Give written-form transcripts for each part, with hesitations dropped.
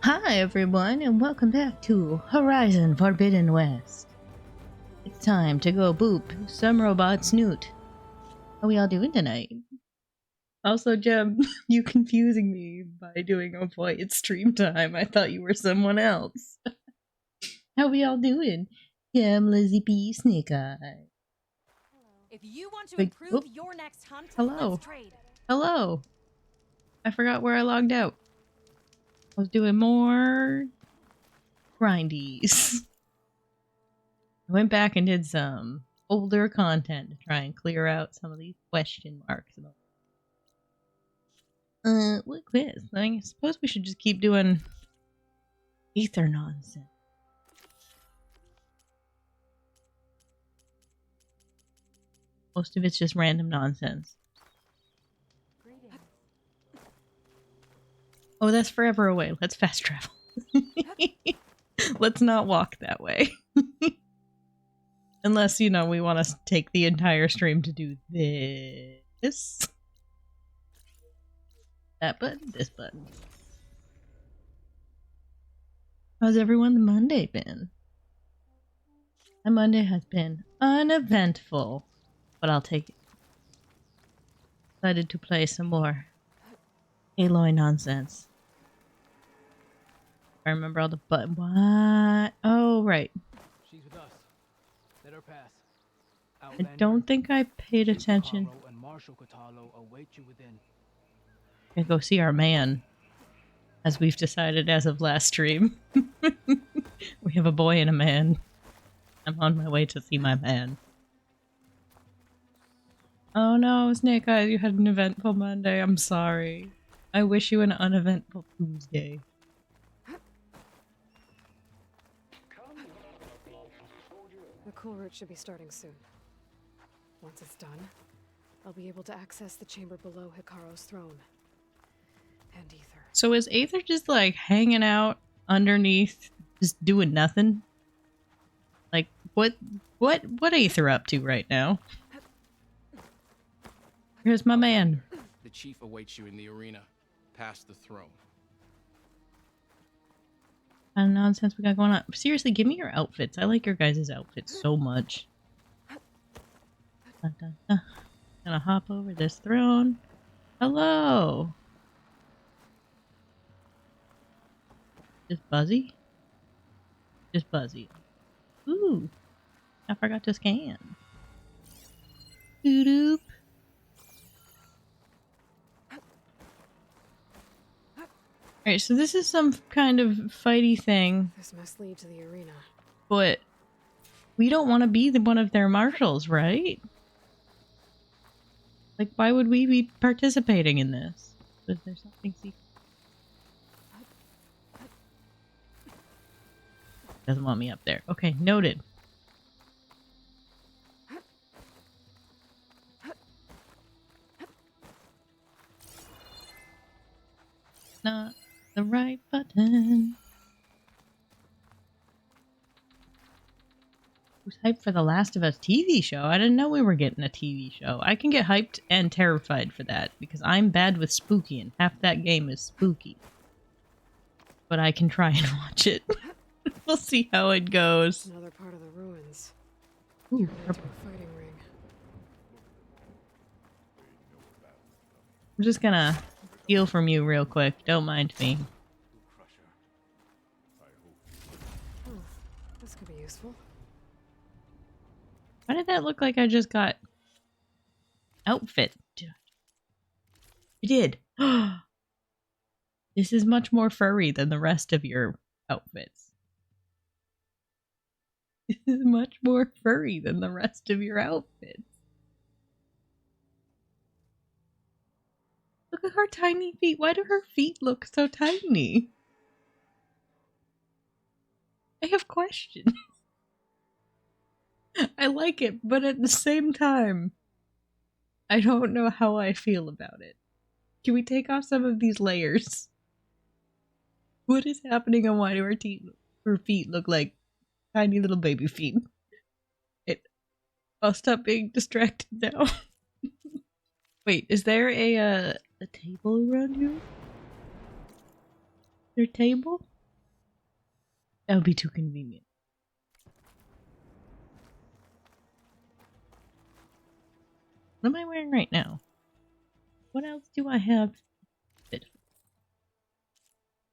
Hi everyone, and welcome back to Horizon Forbidden West. It's time to go boop some robot snoot. How we all doing tonight? Also, Jem, you confusing me by doing a voice stream time. I thought you were someone else. How we all doing? Jem, Lizzie B, Snake Eye. If you want to Wait, improve your next hunt, hello. let's trade. Hello. I forgot where I logged out. I was doing more grindies. I went back and did some older content to try and clear out some of these question marks. What quiz? I suppose we should just keep doing ether nonsense. Most of it's just random nonsense. Oh, that's forever away. Let's fast travel. Let's not walk that way. Unless, we want to take the entire stream to do this. That button, this button. How's everyone's Monday been? My Monday has been uneventful, but I'll take it. Decided to play some more Aloy nonsense. I remember all the button. What? Oh, right. She's with us. Let her pass. I don't think I paid attention. And Marshal Catalo await you within. Gonna go see our man, as we've decided as of last stream. We have a boy and a man. I'm on my way to see my man. Oh no, Snake Eyes, you had an eventful Monday. I'm sorry. I wish you an uneventful Tuesday. The cool route should be starting soon. Once it's done, I'll be able to access the chamber below Hikaru's throne. And Aether. So is Aether just like hanging out underneath, just doing nothing? Like what Aether up to right now? Here's my man. The chief awaits you in the arena, past the throne. What kind of nonsense we got going on? Seriously, give me your outfits. I like your guys' outfits so much. Gonna hop over this throne. Hello. Just Buzzy? Just Buzzy. Ooh. I forgot to scan. Doop. Alright, so this is some kind of fighty thing. This must lead to the arena. But we don't want to be one of their marshals, right? Like, why would we be participating in this? Was there something secret? Doesn't want me up there. Okay, noted. Not the right button. Who's hyped for the Last of Us TV show? I didn't know we were getting a TV show. I can get hyped and terrified for that because I'm bad with spooky and half that game is spooky. But I can try and watch it. We'll see how it goes. Another part of the ruins. Ooh, Turned into a fighting ring. I'm just gonna steal from you real quick. Don't mind me. Oh, this could be useful. Why did that look like I just got outfit? You did. This is much more furry than the rest of your outfits. This is much more furry than the rest of your outfits. Look at her tiny feet. Why do her feet look so tiny? I have questions. I like it, but at the same time, I don't know how I feel about it. Can we take off some of these layers? What is happening and why do her feet look like tiny little baby feet? I'll stop being distracted now. Wait, is there a table around you? Their table? That would be too convenient. What am I wearing right now? What else do I have?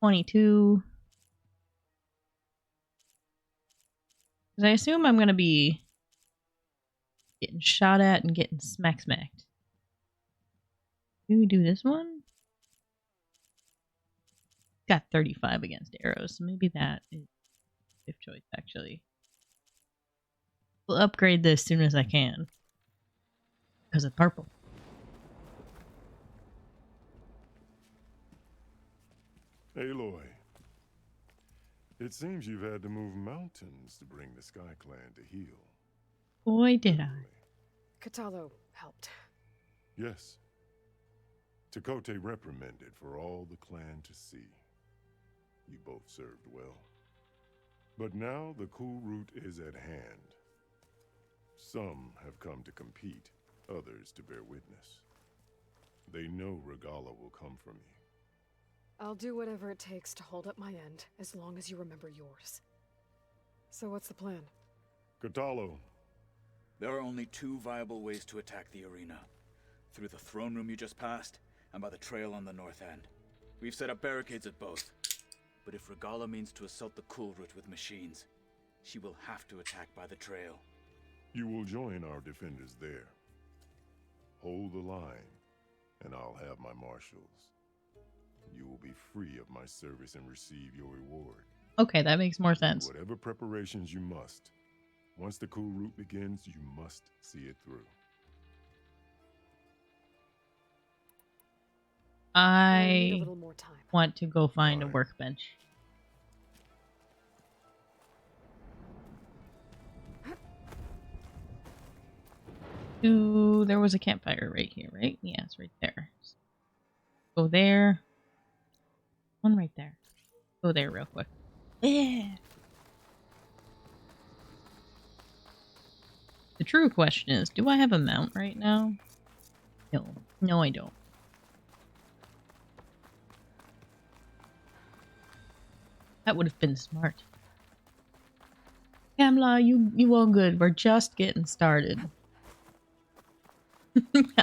22. Because I assume I'm going to be getting shot at and getting smacked. Do we do this one? Got 35 against arrows, so maybe that is fifth choice, actually. We'll upgrade this as soon as I can. Because it's purple. Aloy, it seems you've had to move mountains to bring the Sky Clan to heel. Boy, did I. Katalo helped. Yes. Tekote reprimanded for all the clan to see. You both served well. But now the cool route is at hand. Some have come to compete, others to bear witness. They know Regala will come for me. I'll do whatever it takes to hold up my end, as long as you remember yours. So what's the plan? Katalo. There are only two viable ways to attack the arena. Through the throne room you just passed, and by the trail on the north end. We've set up barricades at both. But if Regala means to assault the cool route with machines, she will have to attack by the trail. You will join our defenders there. Hold the line, and I'll have my marshals. You will be free of my service and receive your reward. Okay, that makes more sense. Whatever preparations you must. Once the cool route begins, you must see it through. I need a I little more time. want to go find a Fine. workbench. Ooh, there was a campfire right here, right? Yeah, it's right there. Go there. One right there. Go there real quick. Yeah. The true question is, do I have a mount right now? No. No, I don't. That would have been smart. Kamla, you all good. We're just getting started.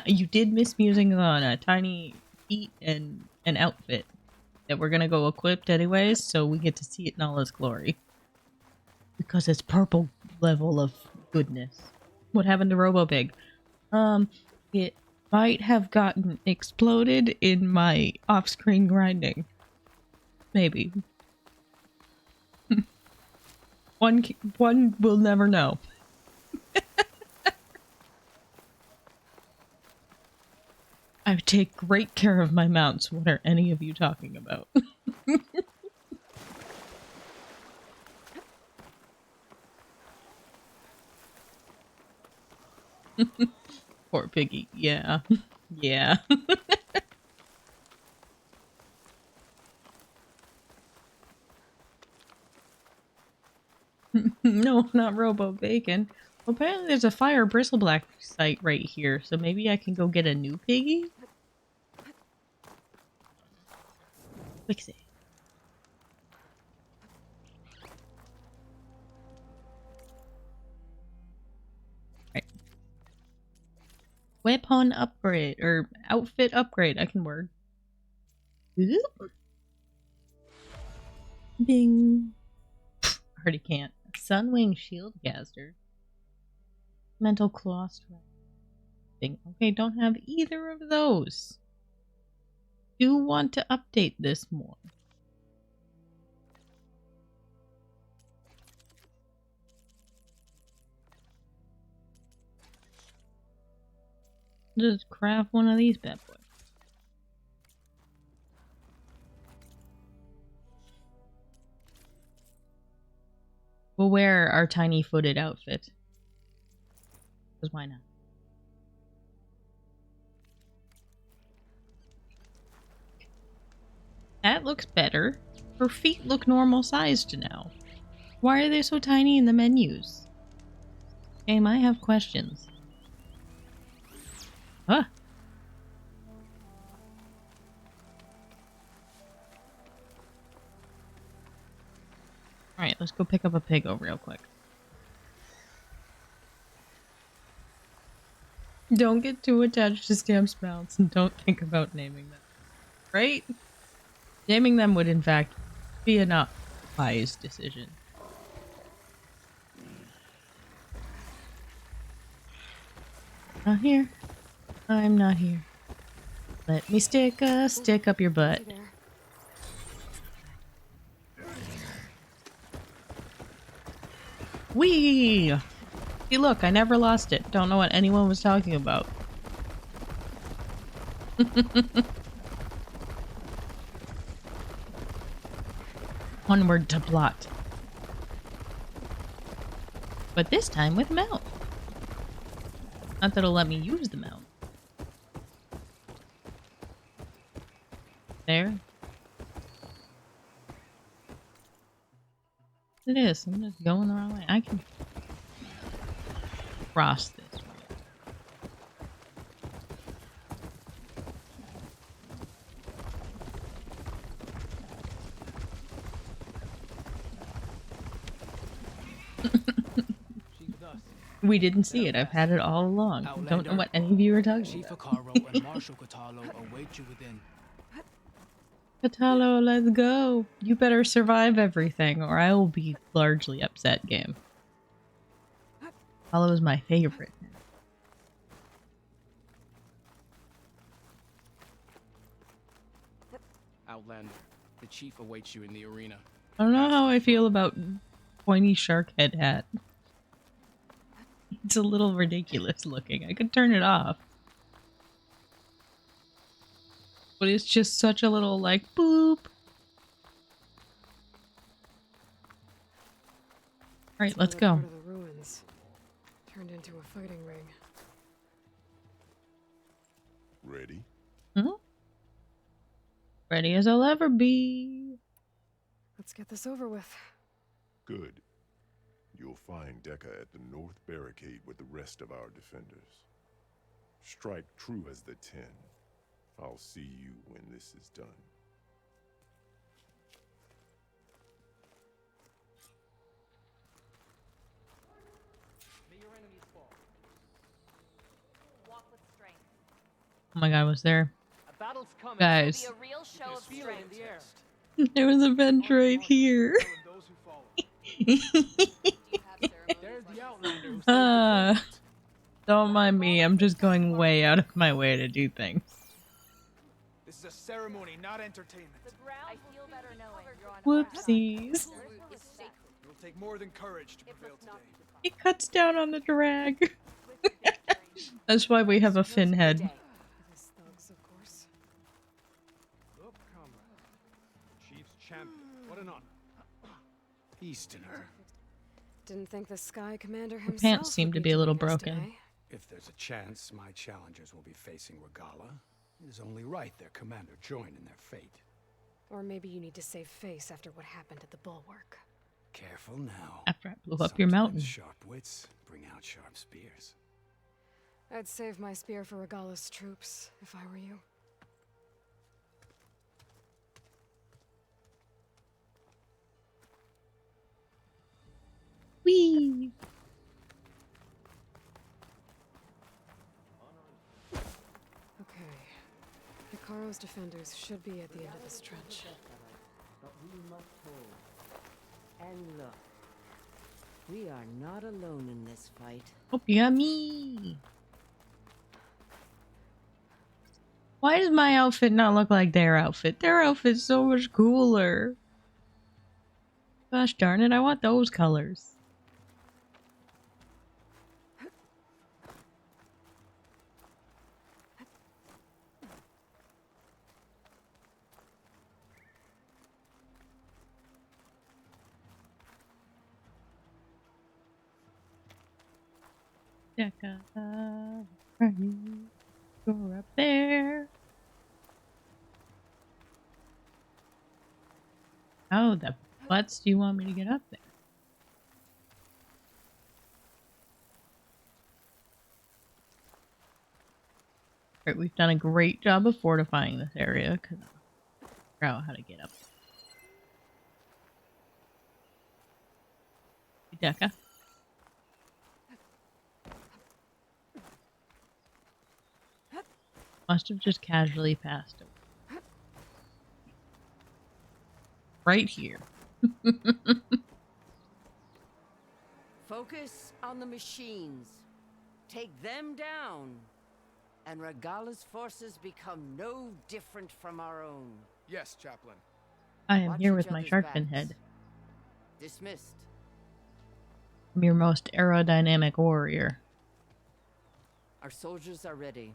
You did miss musing on a tiny feat and an outfit that we're gonna go equipped anyways, so we get to see it in all its glory. Because it's purple level of goodness. What happened to RoboBig? It might have gotten exploded in my off-screen grinding. Maybe. One will never know. I take great care of my mounts. What are any of you talking about? Poor piggy. Yeah. Yeah. No, not Robo Bacon. Well, apparently there's a fire bristleblack site right here, so maybe I can go get a new piggy? Wixie. Right. Weapon upgrade, or outfit upgrade, I can word. Oop. Bing. Already can't. Sunwing shield caster. Mental claws. Thing. Okay, don't have either of those. Do want to update this more. Just craft one of these bad boys. We'll wear our tiny footed outfit. Because why not? That looks better. Her feet look normal sized now. Why are they so tiny in the menus? Game, I have questions. Huh? Alright, let's go pick up a pig real quick. Don't get too attached to Stamp's mounts and don't think about naming them. Right? Naming them would in fact be a not wise decision. Not here. I'm not here. Let me stick a stick up your butt. Whee! See, look, I never lost it. Don't know what anyone was talking about. Onward to plot. But this time with mount. Not that it'll let me use the mount. There. It is. I'm just going the wrong way. I can cross this way. She's with us. We didn't see it. I've had it all along. I don't know what any of you are talking Chief about. Hikaru and Marshal Katalo await you within. Katalo, let's go. You better survive everything, or I will be largely upset, game. Katalo is my favorite. Outlander, the chief awaits you in the arena. I don't know how I feel about pointy shark head hat. It's a little ridiculous looking. I could turn it off. But it's just such a little, like, boop. Alright, let's go. Part of the ruins turned into a fighting ring. Ready? Ready as I'll ever be. Let's get this over with. Good. You'll find Dekka at the north barricade with the rest of our defenders. Strike true as the 10. I'll see you when this is done. May your enemies fall. Walk with strength. Oh my god, was there? A battle's coming. Guys, Be a real show of Feel it in strength. the air. there was a vent right here. Those who follow. Do you have ceremonies There's like the Outlander who saved Ah. the planet. Don't mind me, I'm just going way out of my way to do things. This is a ceremony, not entertainment. the ground? I feel better knowing you're on Whoopsies. Is sacred. It'll take more than courage to prevail today. It cuts down on the drag. That's why we have a fin head. This thugs, of course. Look, comrade. Chief's champion. What an honor. Easterner. Didn't think the Sky Commander himself pants seem would to be be a little joining us broken. today. If there's a chance my challengers will be facing Regala, it is only right their commander join in their fate. Or maybe you need to save face after what happened at the bulwark. Careful now. After I blew up your mountain. Sometimes sharp wits bring out sharp spears. I'd save my spear for Regala's troops, if I were you. Whee! Okay. Hikaru's defenders should be at the end of this trench. But we must hold. And look, we are not alone in this fight. Hope you got me. Why does my outfit not look like their outfit? Their outfit's so much cooler. Gosh darn it, I want those colors. Dekka, are you? You're up there. How the butts do you want me to get up there? Alright, we've done a great job of fortifying this area because I figure out how to get up. Deca. Must have just casually passed him. Right here. Focus on the machines. Take them down. And Regala's forces become no different from our own. Yes, Chaplain. I am Watch here each with my other's shark fin backs. head. Dismissed. I'm your most aerodynamic warrior. Our soldiers are ready.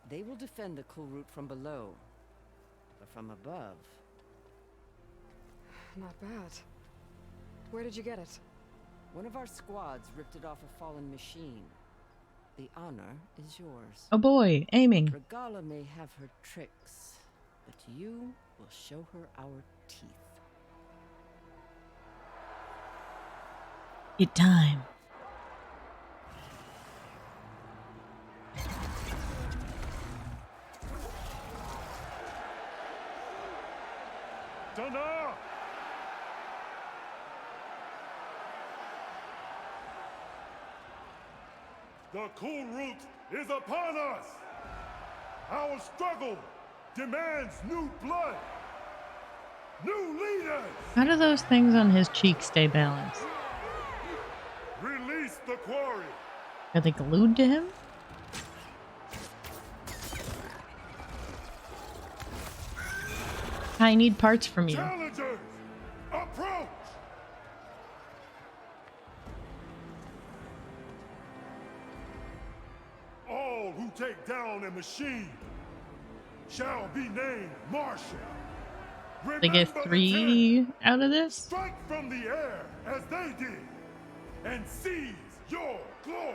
They will defend the cool route from below. But from above... Not bad. Where did you get it? One of our squads ripped it off a fallen machine. The honor is yours. Oh boy, aiming. Regala may have her tricks, but you will show her our teeth. It time. Dana! The cool route is upon us! Our struggle demands new blood! New leaders! How do those things on his cheeks stay balanced? Release the quarry! Are they glued to him? I need parts from you. Challengers, approach! All who take down a machine shall be named marshal. They get Remember the 3 out of this? Strike from the air as they did, and seize your glory.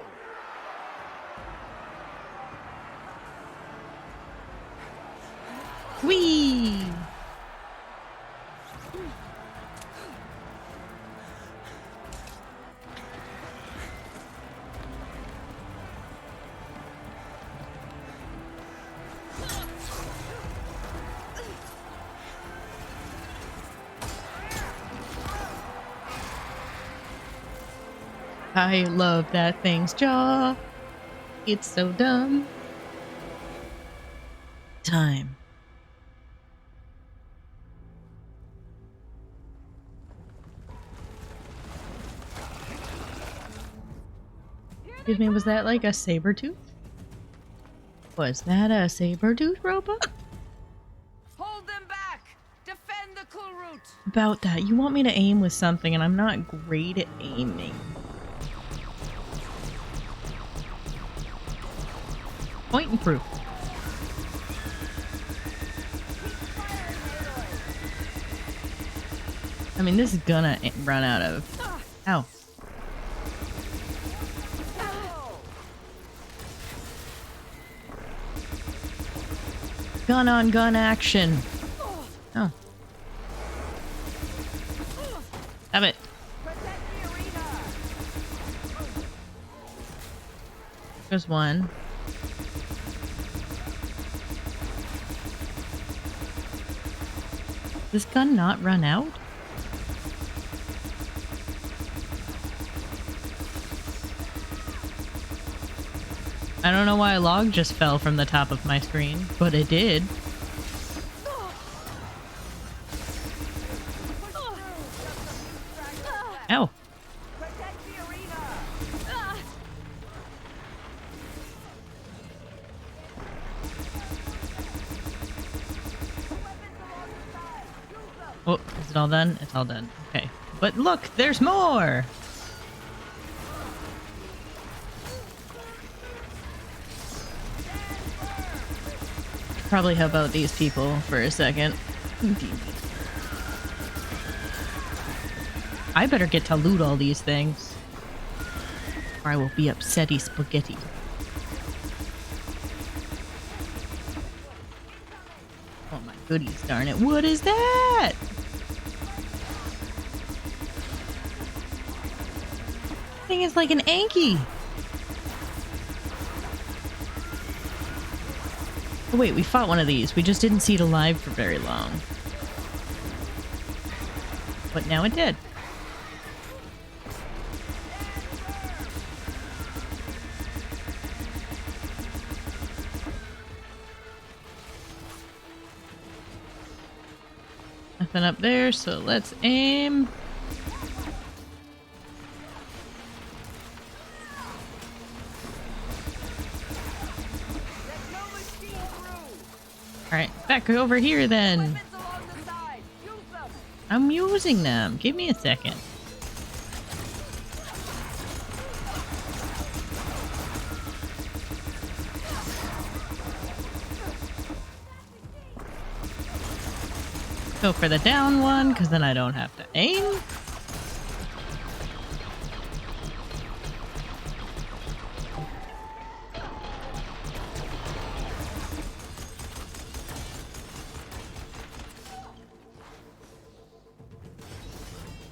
Whee! I love that thing's jaw. It's so dumb. Time. Excuse me, was that like a saber tooth? Was that a saber tooth robot? Hold them back! Defend the cool route! About that, you want me to aim with something and I'm not great at aiming. Point and proof. I mean, this is gonna run out of... Ow. Gun on gun action. Oh. Have it. There's one. Does this gun not run out? I don't know why a log just fell from the top of my screen, but it did. Ow. Oh, is it all done? It's all done. Okay. But look, there's more! Probably help out these people for a second. I better get to loot all these things, or I will be upsetty spaghetti. Oh my goodies, darn it. What is that? Thing is like an Anki. Oh wait, we fought one of these. We just didn't see it alive for very long. But now it did. Nothing up there, so let's aim. Alright, back over here then. I'm using them. Give me a second. Go for the down one, because then I don't have to aim.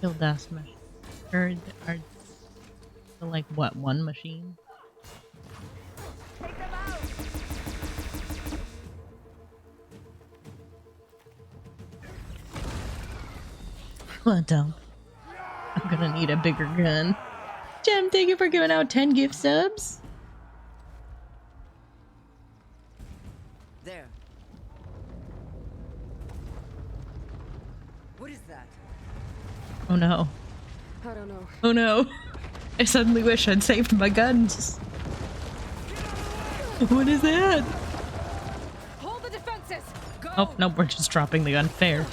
Kill that machine. Or are like what, one machine? What dump? I'm gonna need a bigger gun. Gem, thank you for giving out 10 gift subs. There. What is that? Oh no. I don't know. Oh no. I suddenly wish I'd saved my guns. What is that? Hold the defenses. Go. Oh, no, we're just dropping the gun. Fair.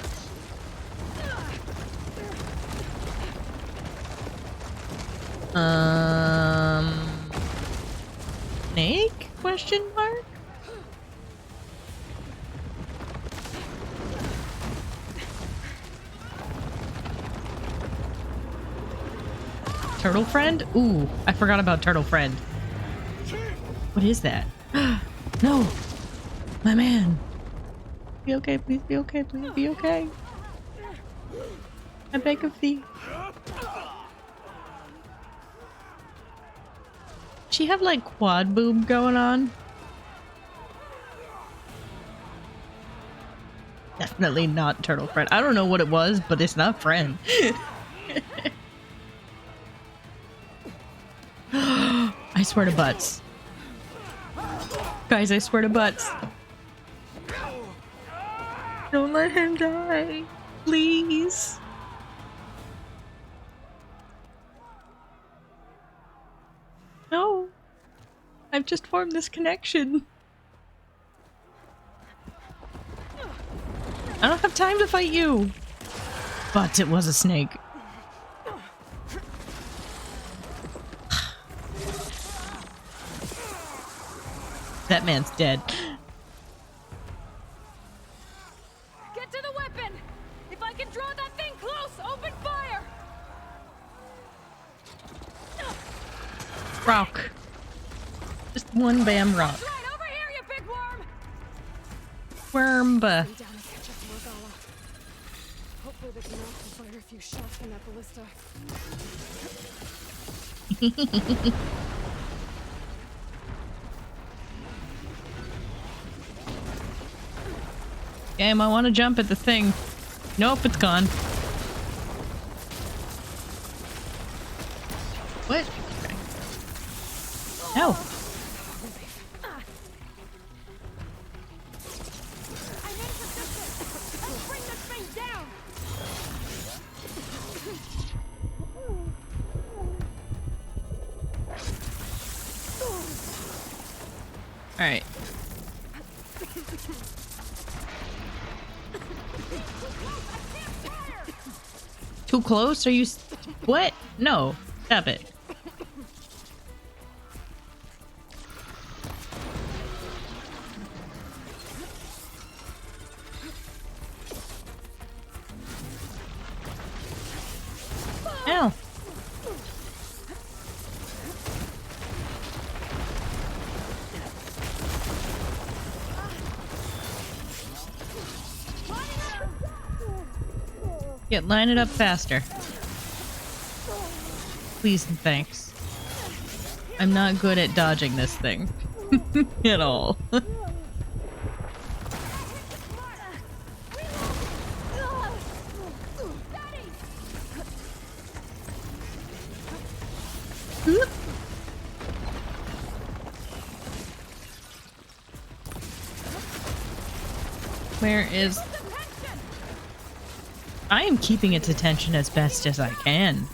Snake? Question mark? Turtle friend? Ooh, I forgot about turtle friend. What is that? No! My man! Be okay, please be okay, please be okay. I beg of thee. She have like quad boob going on? Definitely not turtle friend. I don't know what it was, but it's not friend. I swear to butts. Guys, I swear to butts. Don't let him die. Please. No. I've just formed this connection. I don't have time to fight you. But it was a snake. That man's dead. Get to the weapon! If I can draw that thing close, open fire! Rock. Just one bam rock. Right over here, you big worm! Worm. Down and catch up to Morgana. Hopefully the canal can fire a few shots from that ballista. Game, I want to jump at the thing. Nope, it's gone. What? Okay. No. I need assistance! Let's bring this thing down! Alright. Too close? Are you... What? No. Stop it. Ow. Yeah, line it up faster. Please and thanks. I'm not good at dodging this thing. At all. Where is... I am keeping its attention as best as I can.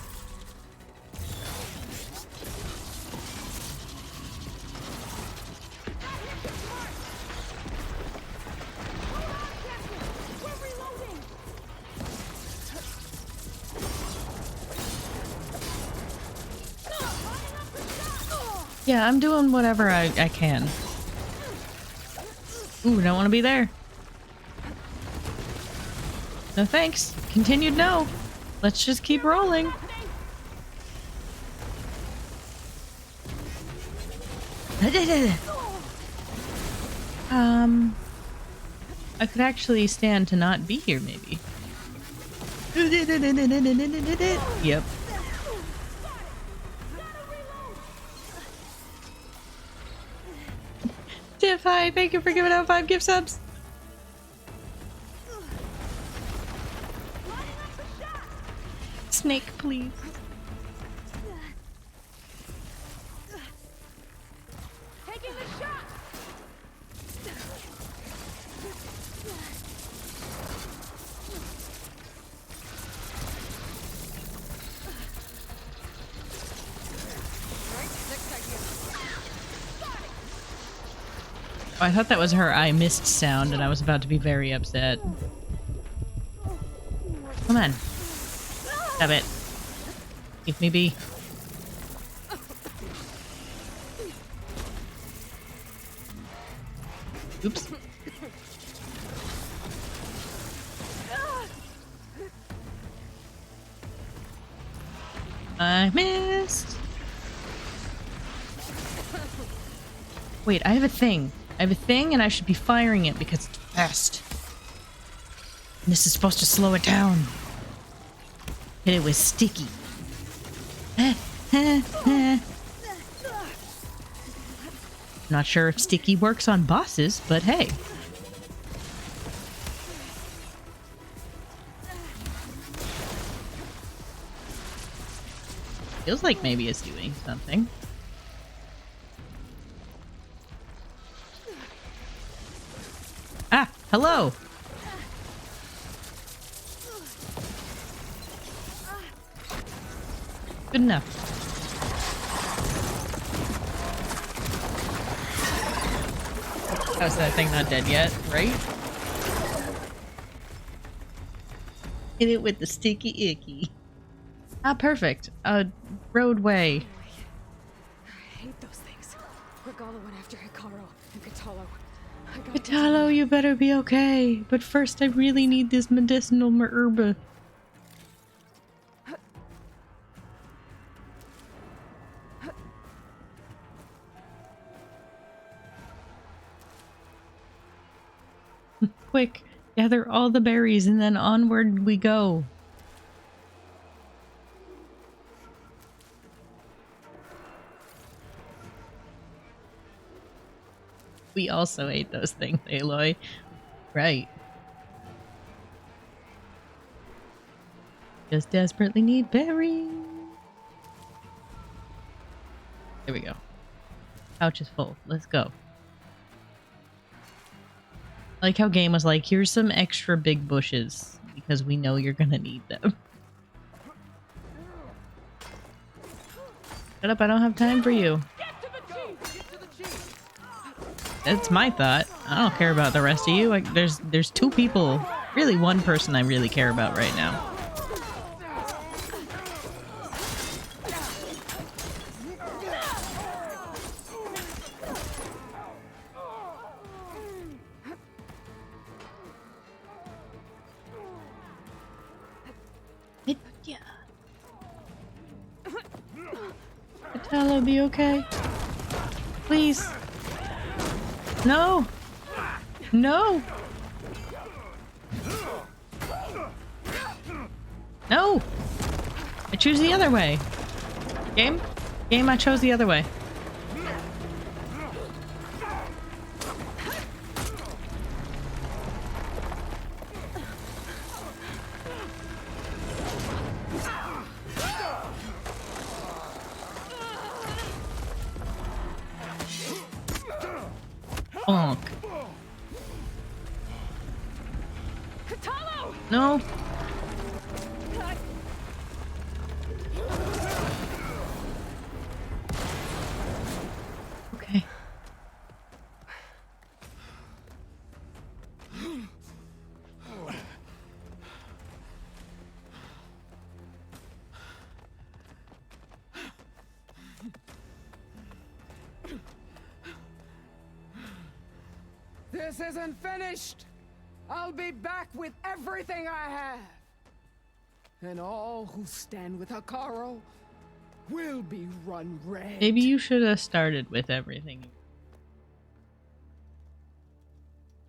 Yeah, I'm doing whatever I can. Ooh, don't want to be there. No thanks. Continued no. Let's just keep rolling. I could actually stand to not be here, maybe. Yep. Tiff, hi, thank you for giving out 5 gift subs. Snake, please. Taking the shot. Oh, I thought that was her I missed sound, and I was about to be very upset. Come on. Stop it. Leave me be. Oops. I missed. Wait, I have a thing. I have a thing and I should be firing it because it's fast. And this is supposed to slow it down. Hit it with sticky. Not sure if sticky works on bosses, but hey. Feels like maybe it's doing something. Ah, hello. Good enough. How's that thing not dead yet, right? Hit it with the sticky icky. Ah, perfect. A roadway. I hate those things. Regala went after Hikaru and Katalo. Katalo, you better be okay. But first, I really need this medicinal herb. Quick, gather all the berries and then onward we go. We also ate those things, Aloy. Right. Just desperately need berries. There we go. Pouch is full. Let's go. I like how Game was like, here's some extra big bushes, because we know you're gonna need them. Shut up, I don't have time for you. That's my thought. I don't care about the rest of you. Like, there's 2 people, really 1 person I really care about right now. Italo, be okay? Please. No! No! No! I choose the other way. Game? Game, I chose the other way. Bonk. No. This isn't finished! I'll be back with everything I have! And all who stand with Hikaru will be run red. Maybe you should have started with everything.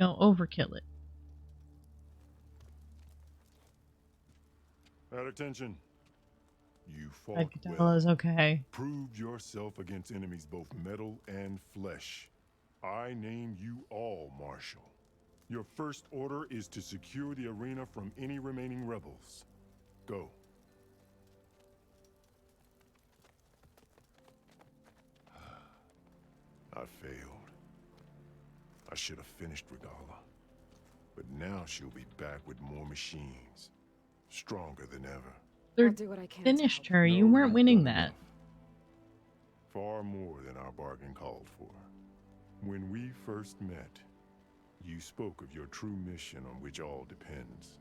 Don't overkill it. At attention. You fought Like is well. okay. Proved yourself against enemies both metal and flesh. I name you all Marshal. Your first order is to secure the arena from any remaining rebels. Go. I failed. I should have finished Regala. But now she'll be back with more machines. Stronger than ever. I'll do what I can. Finished her. You No, weren't you've winning done that. enough. Far more than our bargain called for. When we first met, you spoke of your true mission on which all depends.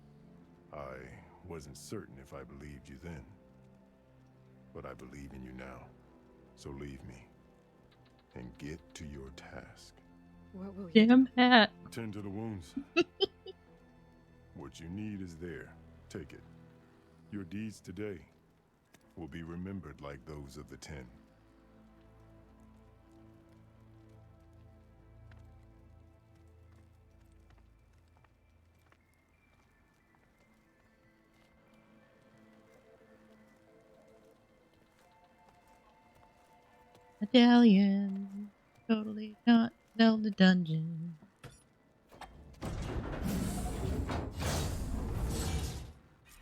I wasn't certain if I believed you then. But I believe in you now. So leave me. And get to your task. What will you Damn hat. Tend to the wounds. What you need is there. Take it. Your deeds today will be remembered like those of the 10. Medallion. Totally not Zelda dungeon.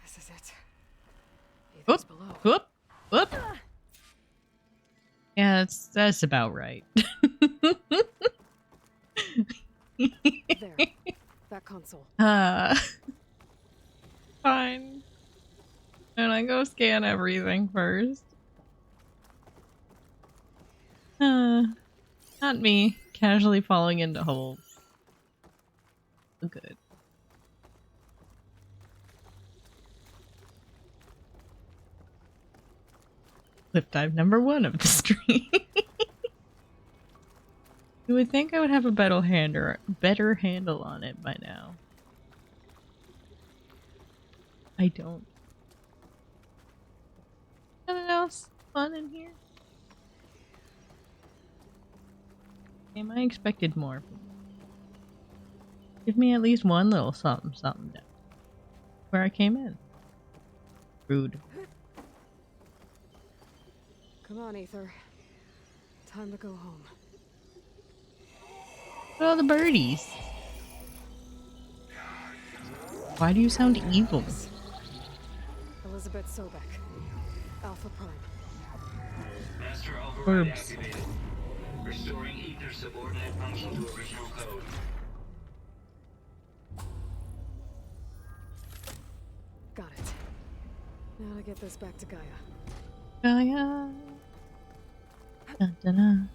This is it. Whoop, Ethan's below. whoop, whoop. Yeah, that's about right. There. That console. Fine. And I go scan everything first. Not me. Casually falling into holes. Good. Clip dive number 1 of the stream. You would think I would have a better handle on it by now. I don't. Nothing else fun in here? Damn, I expected more. Give me at least one little something down where I came in. Rude. Come on, Ether. Time to go home. Look at all the birdies. Why do you sound evil? Elizabeth Sobek. Alpha Prime. Master override Orbs. activated. Restoring ether subordinate function to original code. Got it. Now to get this back to Gaia. Gaia. Dun, dun, dun.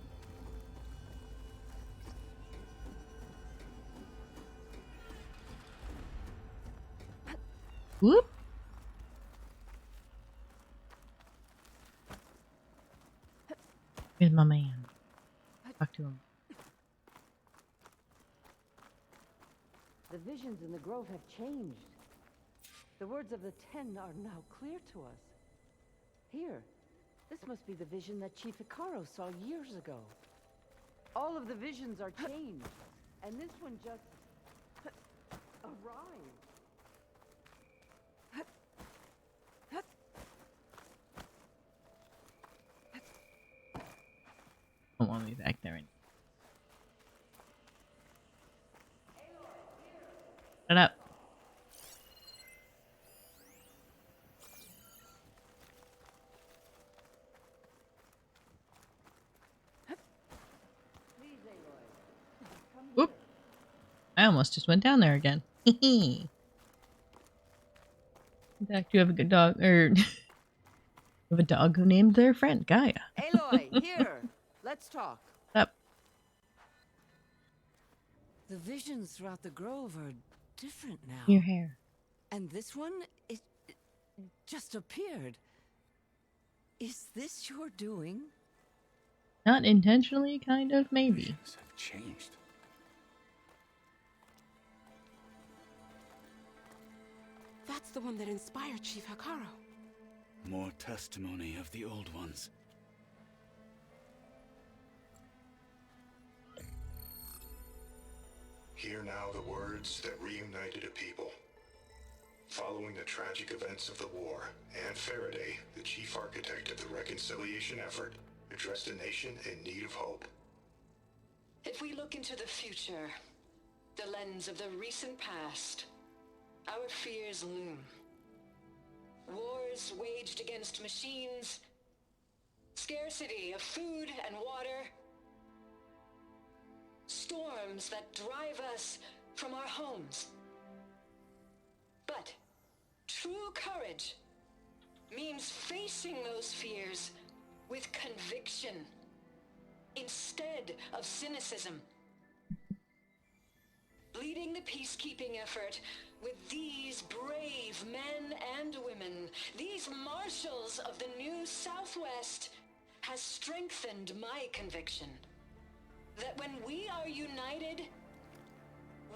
Whoop. Here's my man. Talk to him. The visions in the grove have changed. The words of the 10 are now clear to us. Here, this must be the vision that Chief Hikaru saw years ago. All of the visions are changed, and this one just arrived. Don't want me back there. Shut up. Whoop. I almost just went down there again. In fact, you have a good dog, or you have a dog who named their friend Gaia. Aloy, here. Let's talk. Up. The visions throughout the grove are different now. Your hair. And this one, it just appeared. Is this your doing? Not intentionally, kind of, maybe. Visions have changed. That's the one that inspired Chief Hikaru. More testimony of the old ones. Hear now the words that reunited a people. Following the tragic events of the war, Anne Faraday, the chief architect of the reconciliation effort, addressed a nation in need of hope. If we look into the future, the lens of the recent past, our fears loom. Wars waged against machines, scarcity of food and water, storms that drive us from our homes. But true courage means facing those fears with conviction instead of cynicism. Leading the peacekeeping effort with these brave men and women, these marshals of the new Southwest, has strengthened my conviction that when we are united,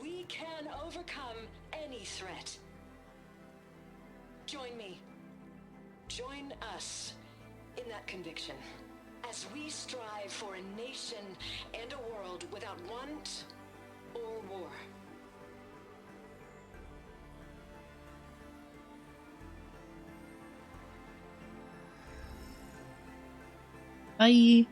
we can overcome any threat. Join me. Join us in that conviction as we strive for a nation and a world without want or war. Bye.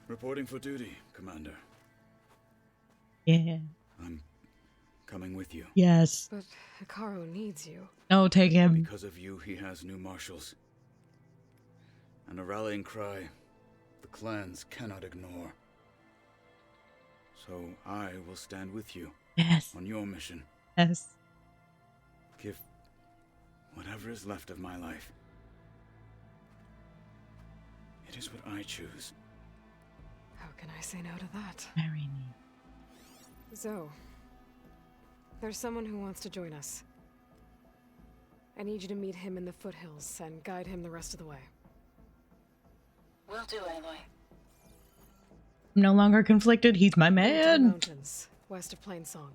Reporting for duty, Commander. Yeah. I'm coming with you. Yes. But Hikaru needs you. No, take him. Because of you, he has new marshals. And a rallying cry the clans cannot ignore. So I will stand with you. Yes. On your mission. Yes. Give whatever is left of my life. It is what I choose. How can I say no to that? Marry me. Zoe, there's someone who wants to join us. I need you to meet him in the foothills and guide him the rest of the way. Will do, Aloy. I'm no longer conflicted. He's my man. Mountains, west of Plainsong.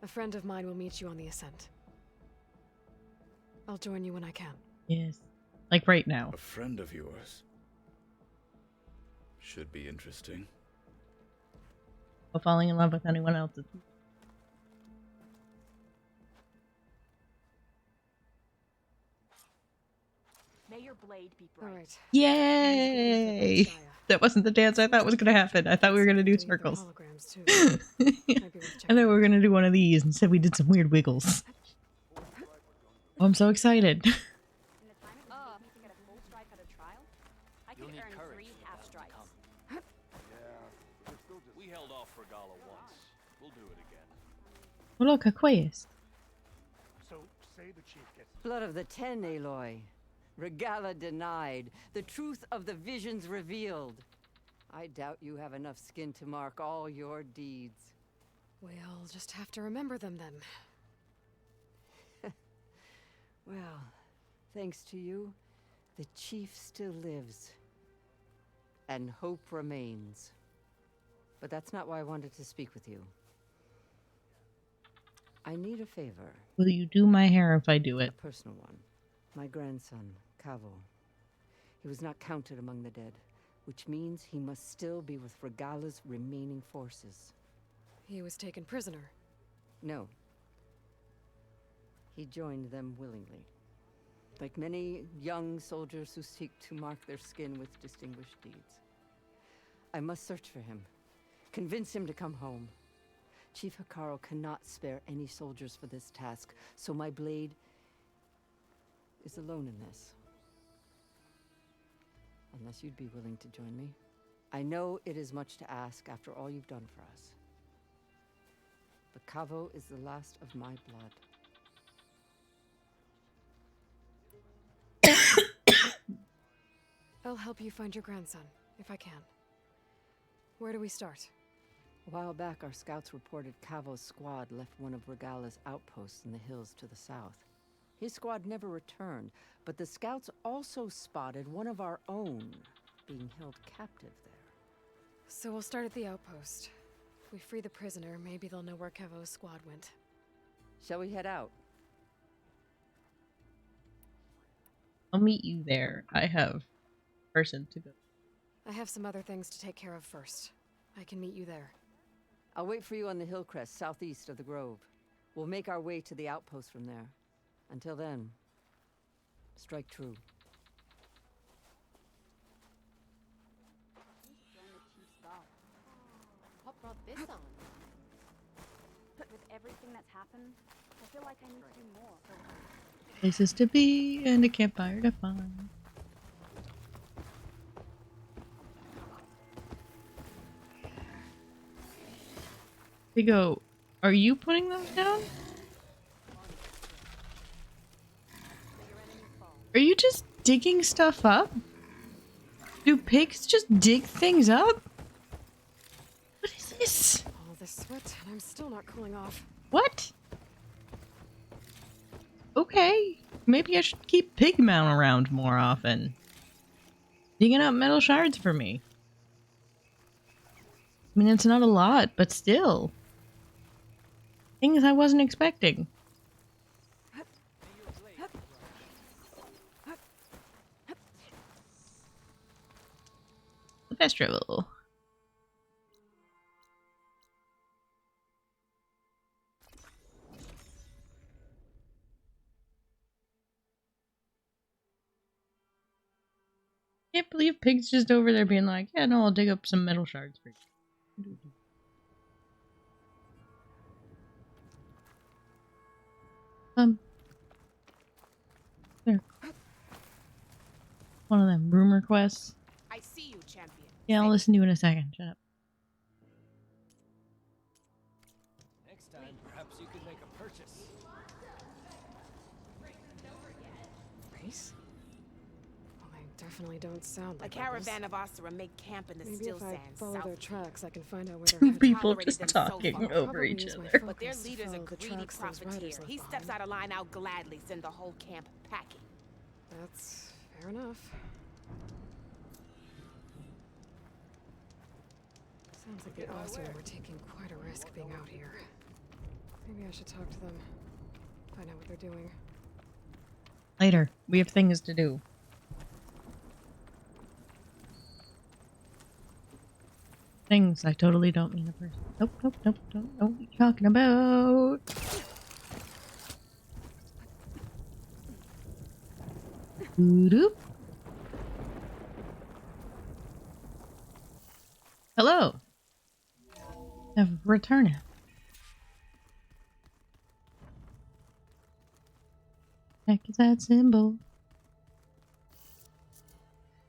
A friend of mine will meet you on the ascent. I'll join you when I can. Yes. Like right now. A friend of yours. Should be interesting. Or falling in love with anyone else. May your blade be bright. All right. Yay! That wasn't the dance I thought was going to happen. I thought we were going to do circles. And then we were going to do one of these. Instead, we did some weird wiggles. Oh, I'm so excited. You'll need courage for that to come. We held off Regala once. We'll do it again. Oh, look, Aquarius. So, say the chief gets... Blood of the Ten, Aloy. Regala denied. The truth of the visions revealed. I doubt you have enough skin to mark all your deeds. We'll just have to remember them then. Well, thanks to you, the chief still lives. And hope remains. But that's not why I wanted to speak with you. I need a favor. Will you do my hair if I do it? A personal one. My grandson, Cavo. He was not counted among the dead, which means he must still be with Regala's remaining forces. He was taken prisoner. No. He joined them willingly. Like many young soldiers who seek to mark their skin with distinguished deeds. I must search for him. Convince him to come home. Chief Hikaru cannot spare any soldiers for this task, so my blade is alone in this. Unless you'd be willing to join me. I know it is much to ask after all you've done for us. But Cavo is the last of my blood. I'll help you find your grandson, if I can. Where do we start? A while back, our scouts reported Cavo's squad left one of Regala's outposts in the hills to the south. His squad never returned, but the scouts also spotted one of our own being held captive there. So we'll start at the outpost. If we free the prisoner, maybe they'll know where Cavo's squad went. Shall we head out? I'll meet you there. I have a person to go. I have some other things to take care of first. I can meet you there. I'll wait for you on the hill crest southeast of the grove. We'll make our way to the outpost from there. Until then, strike true. What brought this on? With everything that's happened, I feel like I need to do more. Places to be and a campfire to find. They go, are you putting those down? Are you just digging stuff up? Do pigs just dig things up? What is this? All this sweat, and I'm still not cooling off. What? Okay, maybe I should keep Pigmount around more often. Digging up metal shards for me. I mean, it's not a lot, but still. Things I wasn't expecting. The festival. Can't believe Pig's just over there being like, yeah, no, I'll dig up some metal shards for you. There. One of them room requests. I see you, champion. Yeah, I'll listen to you in a second. Shut up. Next time, perhaps you could make a purchase. Race? Well, they definitely don't sound A like caravan rebels. of Asura make camp in the Maybe still if I sands follow south. their tracks, I can find out where Two they're headed. people Tolerated just them so talking far. over Probably each use my other. But their focus to leader's a follow the greedy tracks those profiteer. riders left He steps behind. out of line, I'll gladly send the whole camp packing. That's fair enough. Sounds like the Asura were taking quite a risk being out here. Maybe I should talk to them. Find out what they're doing. Later. We have things to do. Things. I totally don't mean a person. Nope, nope, nope. Don't know what you're talking about. Doop. Hello. Have returned. Heck is that symbol?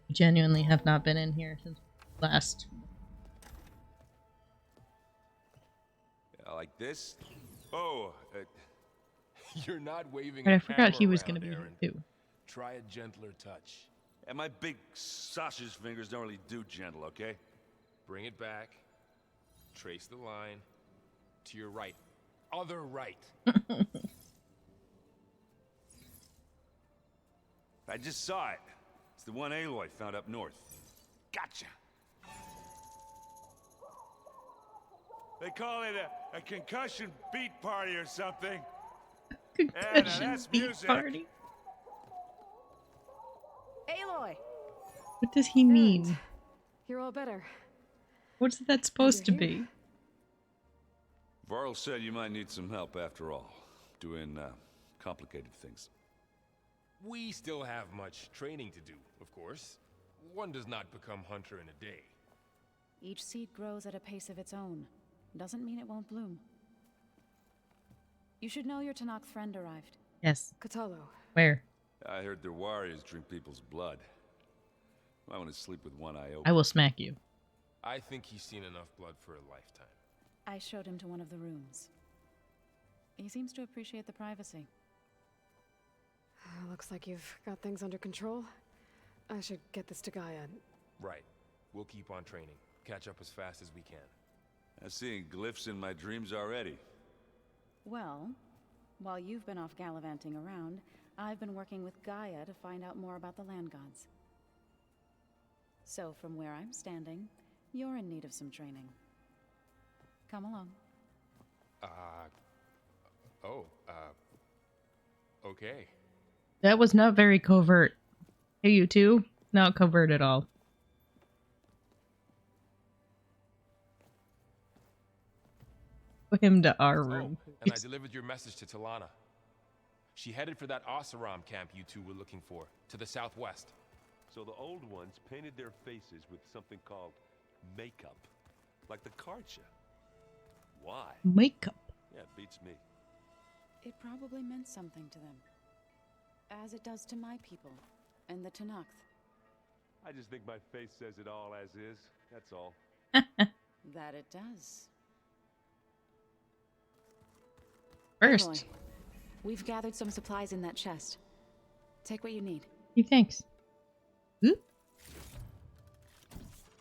I genuinely have not been in here since last. Like this? Oh, You're not waving But a I forgot he camera was around, going to be Aaron. here too. Try a gentler touch. and my big sausage fingers don't really do gentle, okay? Bring it back. Trace the line. To your right. Other right. I just saw it. It's the one Aloy found up north. Gotcha. They call it a concussion beat party or something. Concussion that's beat music. party. Aloy! What does he mean? You're all better. What's that supposed to You're here? be? Varl said you might need some help after all. Doing, complicated things. We still have much training to do, of course. One does not become hunter in a day. Each seed grows at a pace of its own. Doesn't mean it won't bloom. You should know your Tanakh friend arrived. Yes. Katalo. Where? I heard their warriors drink people's blood. I want to sleep with one eye open. I will smack you. I think he's seen enough blood for a lifetime. I showed him to one of the rooms. He seems to appreciate the privacy. Looks like you've got things under control. I should get this to Gaia. Right. We'll keep on training. Catch up as fast as we can. I'm seeing glyphs in my dreams already. Well, while you've been off gallivanting around, I've been working with Gaia to find out more about the land gods. So from where I'm standing, you're in need of some training. Come along. Okay. That was not very covert. Hey, you two. Not covert at all. Put him to our room. And I delivered your message to Talana. She headed for that Oseram camp you two were looking for, to the southwest. So the old ones painted their faces with something called makeup. Like the Karcha. Why? Makeup? Yeah, it beats me. It probably meant something to them. As it does to my people, and the Tanakh. I just think my face says it all as is, that's all. That it does. First. Aloy, we've gathered some supplies in that chest. Take what you need. Hey, thanks. Ooh.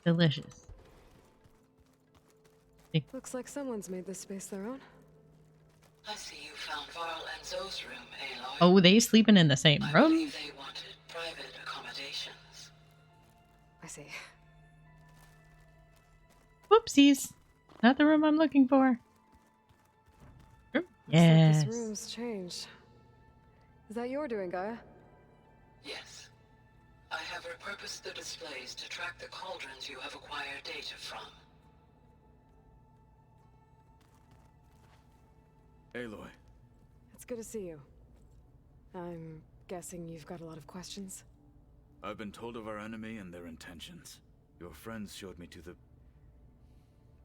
Delicious. Looks like someone's made this space their own. I see you found Varl and Zoe's room, Aloy. Oh, they sleeping in the same I room? believe they wanted private accommodations. I see. Whoopsies. Not the room I'm looking for. Yes. Yes. This room's changed. Is that your doing, Gaia? Yes. I have repurposed the displays to track the cauldrons you have acquired data from. Aloy. It's good to see you. I'm guessing you've got a lot of questions? I've been told of our enemy and their intentions. Your friends showed me to the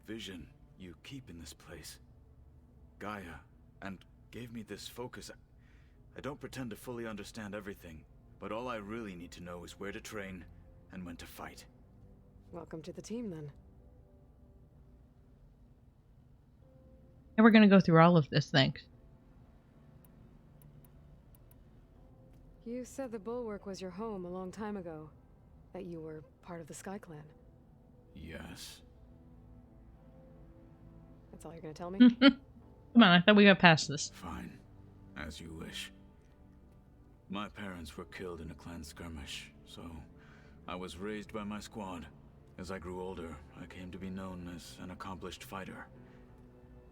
vision you keep in this place, Gaia, and gave me this focus. I don't pretend to fully understand everything, but all I really need to know is where to train and when to fight. Welcome to the team, then. And we're gonna go through all of this, thanks. You said the Bulwark was your home a long time ago. That you were part of the Sky Clan. Yes. That's all you're gonna tell me? Come on, I thought we got past this. Fine. As you wish. My parents were killed in a clan skirmish, so I was raised by my squad. As I grew older, I came to be known as an accomplished fighter.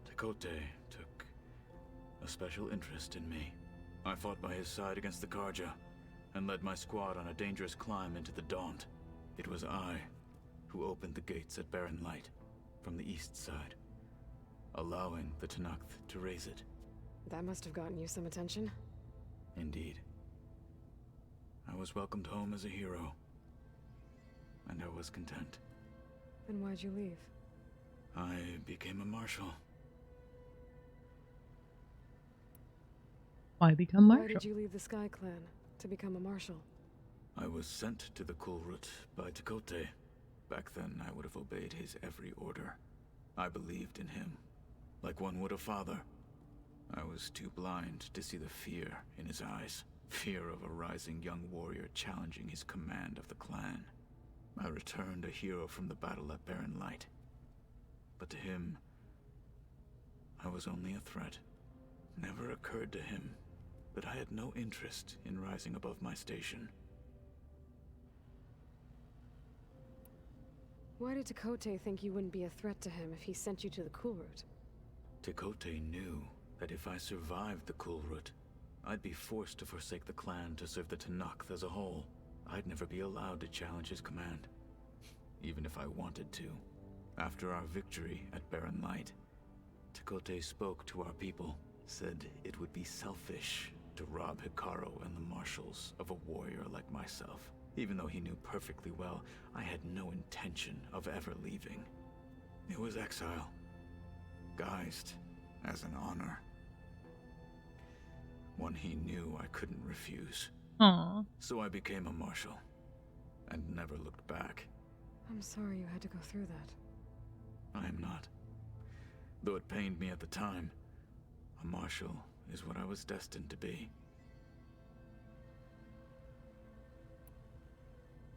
Tekote took a special interest in me. I fought by his side against the Karja, and led my squad on a dangerous climb into the Daunt. It was I who opened the gates at Barren Light, from the east side, allowing the Tanakh to raise it. That must have gotten you some attention. Indeed. I was welcomed home as a hero, and I was content. Then why'd you leave? I became a marshal. Why become marshal? Why did you leave the Sky Clan to become a marshal? I was sent to the Kulrut by Tekote. Back then, I would have obeyed his every order. I believed in him, like one would a father. I was too blind to see the fear in his eyes. Fear of a rising young warrior challenging his command of the clan. I returned a hero from the battle at Barren Light. But to him, I was only a threat. Never occurred to him that I had no interest in rising above my station. Why did Tekote think you wouldn't be a threat to him if he sent you to the Kulrut? Tekote knew that if I survived the Kulrut, I'd be forced to forsake the clan to serve the Tanakh as a whole. I'd never be allowed to challenge his command, even if I wanted to. After our victory at Barren Light, Tekote spoke to our people, said it would be selfish to rob Hikaru and the marshals of a warrior like myself, even though he knew perfectly well I had no intention of ever leaving. It was exile, guised as an honor. One he knew I couldn't refuse. Aww. So I became a marshal, and never looked back. I'm sorry you had to go through that. I am not. Though it pained me at the time, a marshal is what I was destined to be.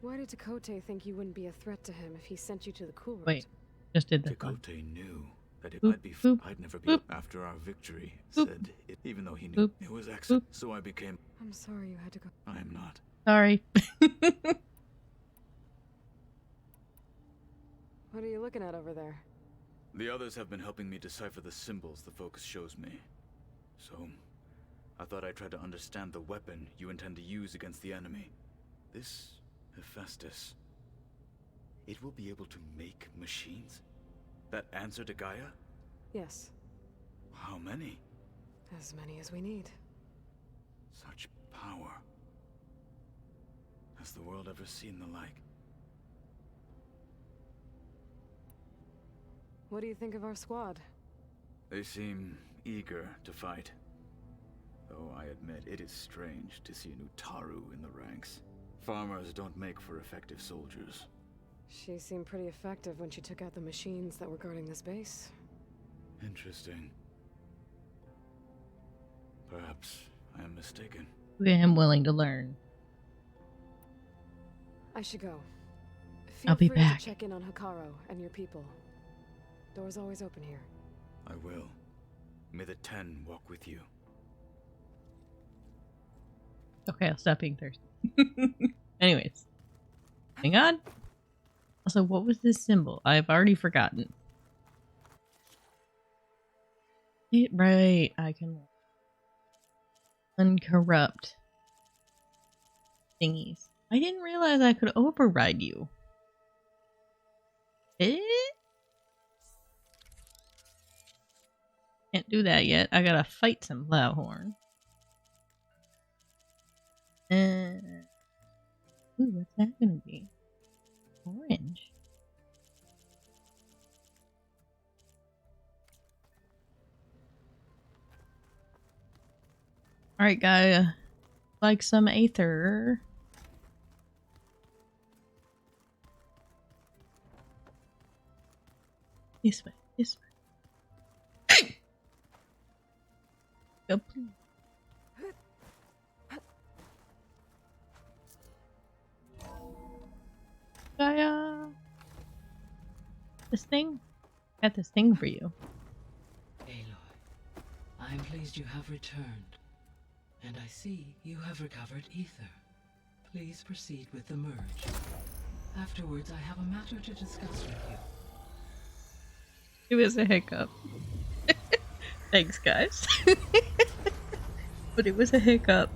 Why did Tekote think you wouldn't be a threat to him if he sent you to the cool route? Wait, just did this one. Tekote knew that Boop, I'd never be boop. after our victory. Boop. Said it, even though he knew Boop. it was excellent. Boop. So I became. I'm sorry you had to go. I am not. Sorry. What are you looking at over there? The others have been helping me decipher the symbols the focus shows me. So, I thought I'd try to understand the weapon you intend to use against the enemy. This Hephaestus. It will be able to make machines? That answer to Gaia? Yes. How many? As many as we need. Such power. Has the world ever seen the like? What do you think of our squad? They seem eager to fight. Though I admit it is strange to see an Utaru in the ranks. Farmers don't make for effective soldiers. She seemed pretty effective when she took out the machines that were guarding this base. Interesting. Perhaps I am mistaken. I am willing to learn. I should go. Feel I'll be free back. to check in on Hikaru and your people. Door's always open here. I will. May the 10 walk with you. Okay, I'll stop being thirsty. Anyways. Hang on. Also, what was this symbol? I've already forgotten. Right, I can uncorrupt thingies. I didn't realize I could override you. Can't do that yet. I gotta fight some Loudhorn. Ooh, what's that gonna be? Orange. Alright, guy. Like some aether. This way, this way. Go, please. Gaia. This thing? Got this thing for you. Aloy, I am pleased you have returned. And I see you have recovered ether. Please proceed with the merge. Afterwards, I have a matter to discuss with you. It was a hiccup. Thanks, guys. But it was a hiccup.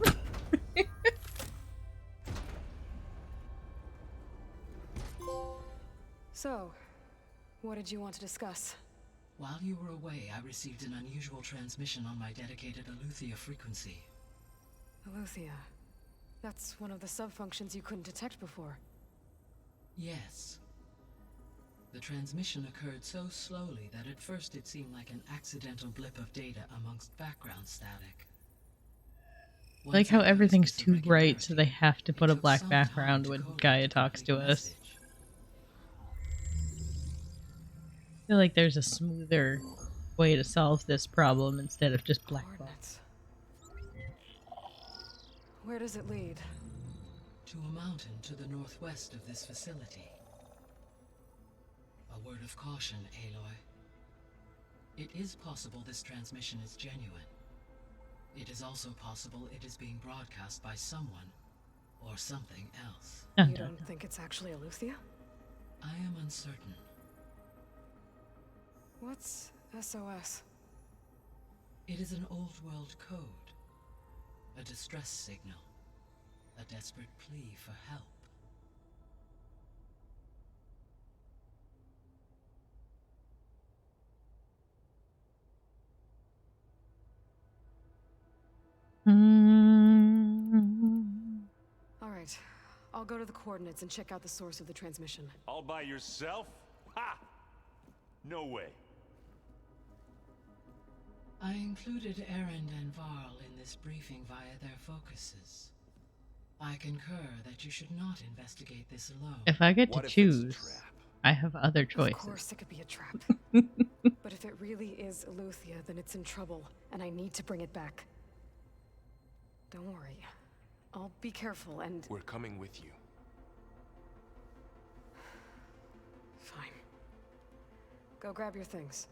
So, what did you want to discuss? While you were away, I received an unusual transmission on my dedicated Aletheia frequency. Aletheia. That's one of the sub-functions you couldn't detect before. Yes. The transmission occurred so slowly that at first it seemed like an accidental blip of data amongst background static. Like how everything's too bright, so they have to put a black background when Gaia talks to us. I feel like there's a smoother way to solve this problem instead of just black box. Where does it lead? To a mountain to the northwest of this facility. A word of caution, Aloy. It is possible this transmission is genuine. It is also possible it is being broadcast by someone or something else. You don't think it's actually Aletheia? I am uncertain. What's SOS? It is an old world code. A distress signal. A desperate plea for help. All right. I'll go to the coordinates and check out the source of the transmission. All by yourself? Ha! No way. I included Erend and Varl in this briefing via their focuses. I concur that you should not investigate this alone. If I get to choose, I have other choices. Of course it could be a trap. But if it really is Aletheia, then it's in trouble, and I need to bring it back. Don't worry. I'll be careful and... We're coming with you. Go grab your things.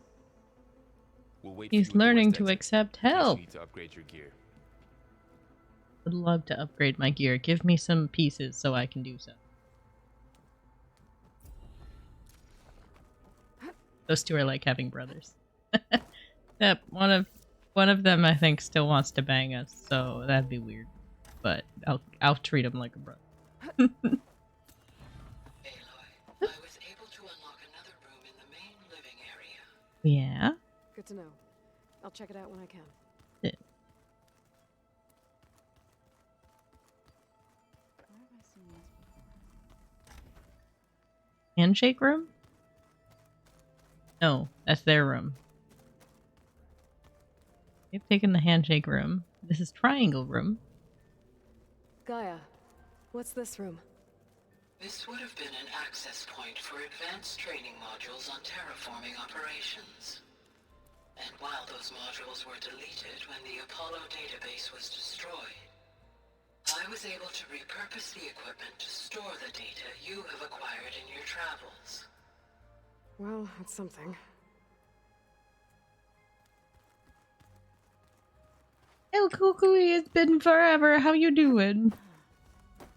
We'll wait He's for you at the learning west to exit, accept in case help. you need to upgrade your gear. Would love to upgrade my gear. Give me some pieces so I can do so. Those two are like having brothers. Yep, one of them I think still wants to bang us, so that'd be weird. But I'll treat him like a brother. Aloy, I was able to unlock another room in the main living area. Yeah. Good to know. I'll check it out when I can. Yeah. Where have I seen this before? Handshake room? No, that's their room. They've taken the handshake room. This is triangle room. Gaia, what's this room? This would have been an access point for advanced training modules on terraforming operations. And while those modules were deleted when the Apollo database was destroyed, I was able to repurpose the equipment to store the data you have acquired in your travels. Well, that's something. El Kukui, it's been forever. How you doing?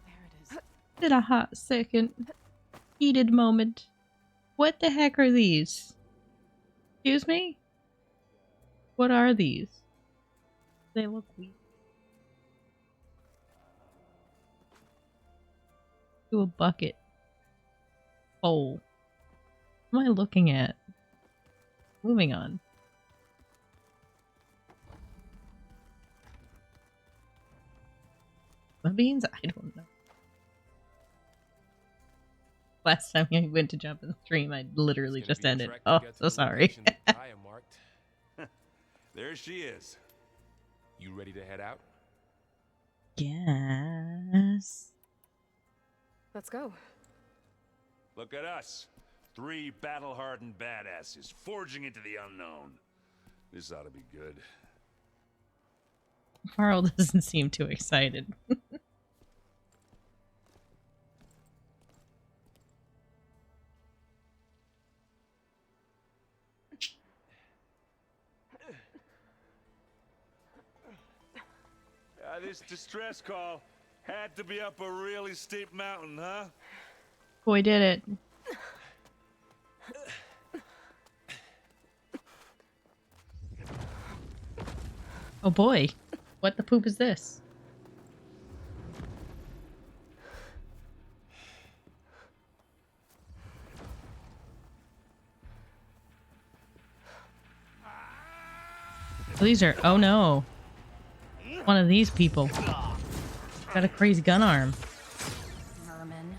There it is. Been a hot second. Heated moment. What the heck are these? Excuse me? What are these? They look weird. To a bucket. Hole. What am I looking at? Moving on. Beans? I don't know. Last time I went to jump in the stream, I literally just ended. Oh, so sorry. There she is. You ready to head out? Yes. Let's go. Look at us. 3 battle-hardened badasses forging into the unknown. This ought to be good. Carl doesn't seem too excited. This distress call had to be up a really steep mountain, huh? Boy, did it. Oh boy. What the poop is this? These are... Oh no. One of these people. Got a crazy gun arm. Merman.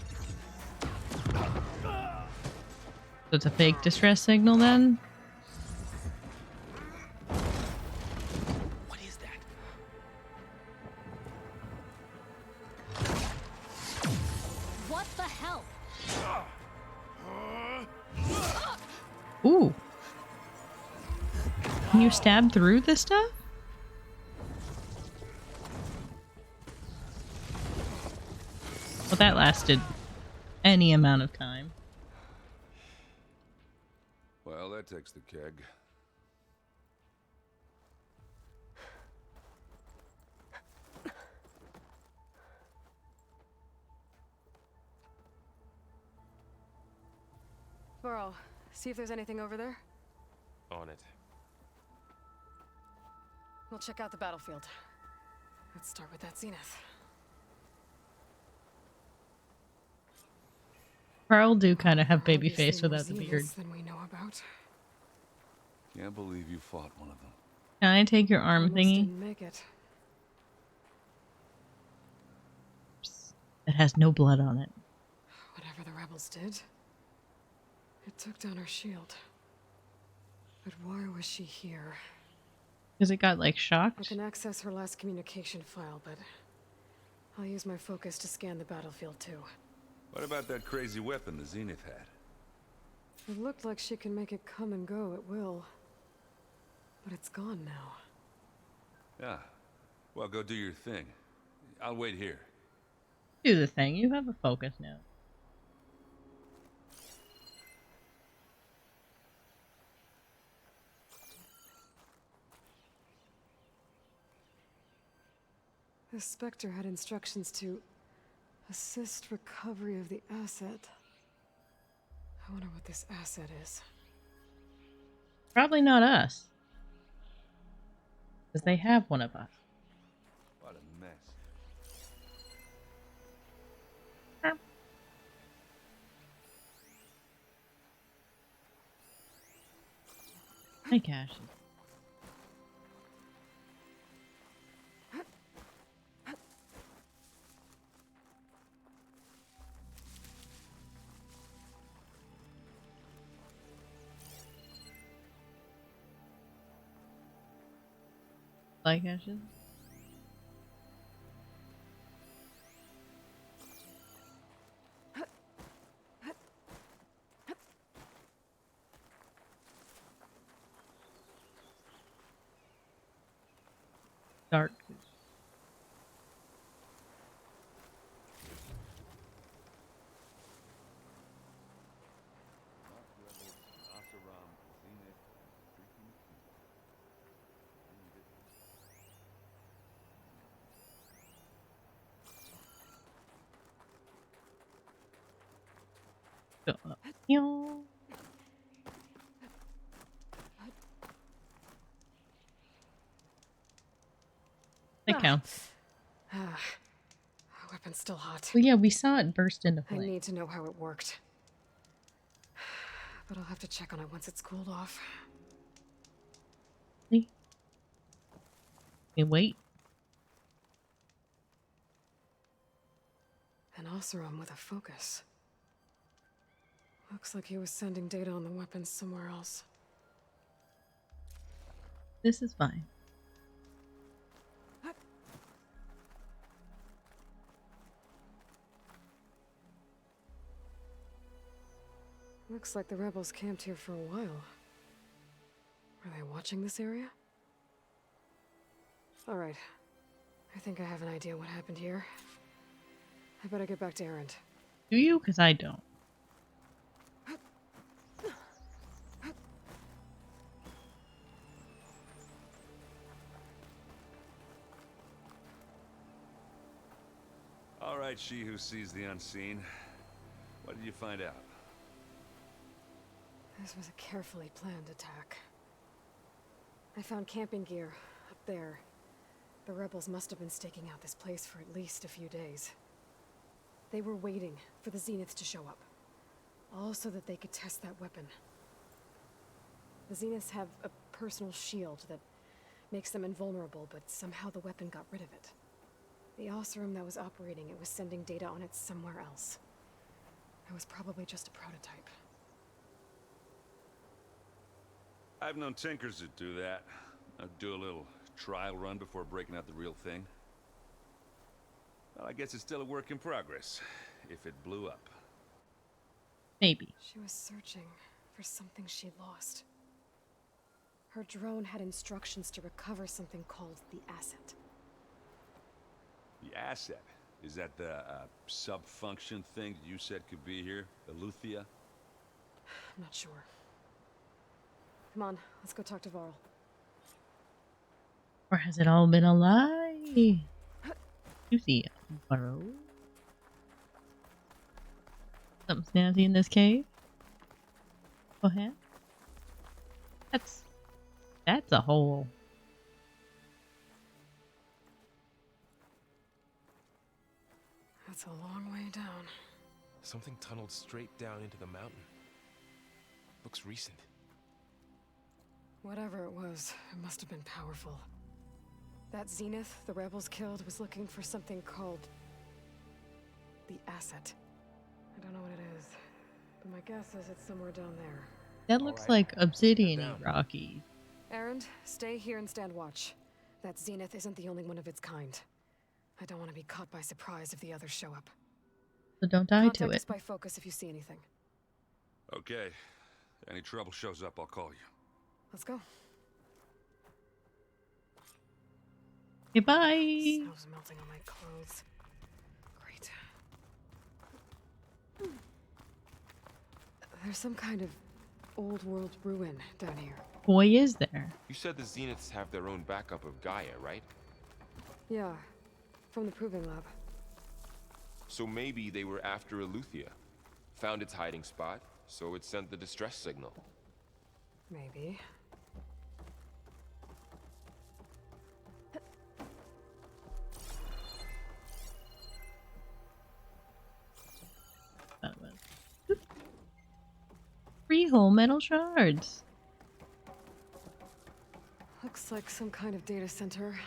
So it's a fake distress signal then? What is that? What the hell? Ooh. Can you stab through this stuff? Well, that lasted any amount of time. Well, that takes the keg. Burrow, see if there's anything over there. On it. We'll check out the battlefield. Let's start with that zenith. Carl do kind of have baby Obviously face more without the beard. zeniths than we know about. Can't believe you fought one of them. Can I take your arm Almost thingy? didn't make it. It has no blood on it. Whatever the rebels did, it took down her shield. But why was she here? Because it got like I shocked. can access her last communication file, but I'll use my focus to scan the battlefield too. What about that crazy weapon the Zenith had? It looked like she can make it come and go at will. But it's gone now. Yeah. Well, go do your thing. I'll wait here. Do the thing. You have a focus now. The Spectre had instructions to assist recovery of the asset. I wonder what this asset is. Probably not us. Because they have one of us. What a mess. Hi, Cash. Like Ashes? Dark. Yo. They count. Weapon's still hot. Well, yeah, we saw it burst into I flame. need to know how it worked. But I'll have to check on it once it's cooled off. See? Okay, wait. An Oseram with a focus. Looks like he was sending data on the weapons somewhere else. This is fine. Looks like the rebels camped here for a while. Were they watching this area? Alright. I think I have an idea what happened here. I better get back to Erend. Do you? Because I don't. All right, she who sees the unseen. What did you find out? This was a carefully planned attack. I found camping gear up there. The rebels must have been staking out this place for at least a few days. They were waiting for the Zeniths to show up. All so that they could test that weapon. The Zeniths have a personal shield that makes them invulnerable, but somehow the weapon got rid of it. The Oseram that was operating it was sending data on it somewhere else. It was probably just a prototype. I've known tinkers that do that. I'd do a little trial run before breaking out the real thing. Well, I guess it's still a work in progress, if it blew up. Maybe. She was searching for something she lost. Her drone had instructions to recover something called the asset. The asset? Is that the sub-function thing you said could be here? Eleuthia? I'm not sure. Come on, let's go talk to Varl. Or has it all been a lie? You see, Burrow. Something snazzy in this cave. Go ahead. That's a hole. That's a long way down. Something tunneled straight down into the mountain. Looks recent. Whatever it was, it must have been powerful. That Zenith the rebels killed was looking for something called the asset. I don't know what it is, but my guess is it's somewhere down there. That looks like obsidian-y rocky. Erend, stay here and stand watch. That Zenith isn't the only one of its kind. I don't want to be caught by surprise if the others show up. So don't die Contact to us it. by focus if you see anything. Okay. Any trouble shows up, I'll call you. Let's go. Goodbye. Snow's melting on my clothes. Great. There's some kind of old world ruin down here. Boy, is there. You said the Zeniths have their own backup of Gaia, right? Yeah. from the proving lab. So maybe they were after Eleuthia. Found its hiding spot, so it sent the distress signal. Maybe. Three whole metal shards. Looks like some kind of data center.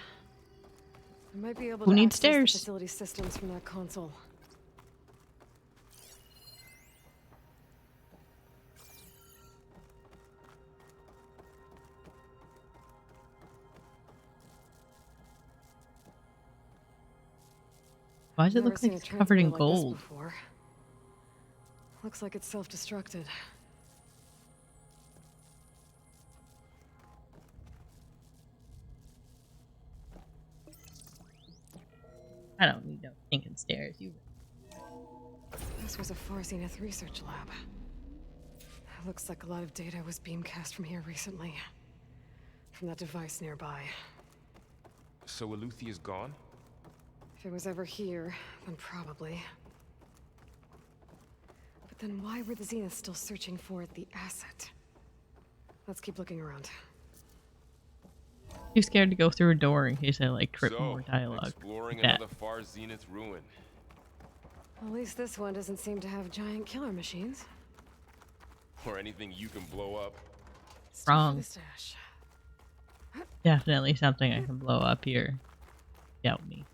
I might be able Who to needs access stairs? the facility systems from that console. Why does it Never look seen like a it's covered in transporter like this gold? before. Looks like it's self-destructed. I don't need no stinking stairs. You. This was a Far Zenith research lab. Looks like a lot of data was beamcast from here recently. From that device nearby. So Eleuthea's gone? If it was ever here, then probably. But then why were the Zeniths still searching for the asset? Let's keep looking around. Too scared to go through a door in case I like trip So, more dialogue. exploring Like that. another Far Zenith ruin. At least this one doesn't seem to have giant killer machines. Or anything you can blow up. Wrong. The stash. Definitely something I can blow up here. Doubt me.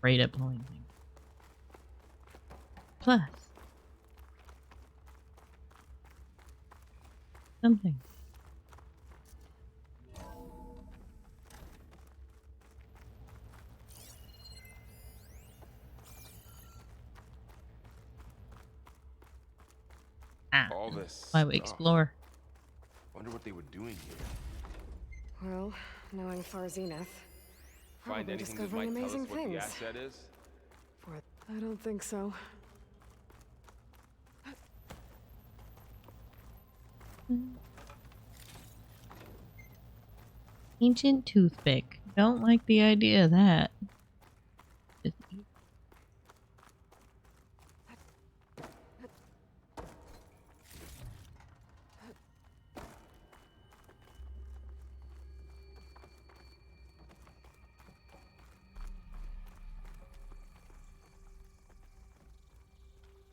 Great at blowing things. Plus. Something. All this. Why we stuff. explore. Wonder what they were doing here. Well, knowing Far Zenith, Find probably anything that discovering might tell us amazing what the things. asset is? I don't think so. Ancient toothpick. Don't like the idea of that.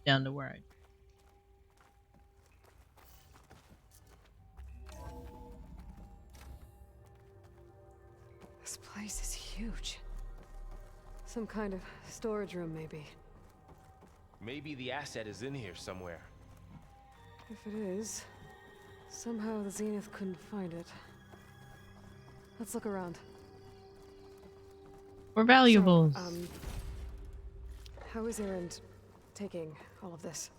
Down to where I. This place is huge. Some kind of storage room, maybe. Maybe the asset is in here somewhere. If it is, somehow the Zenith couldn't find it. Let's look around. Or valuables. So, how is Erend taking all of this?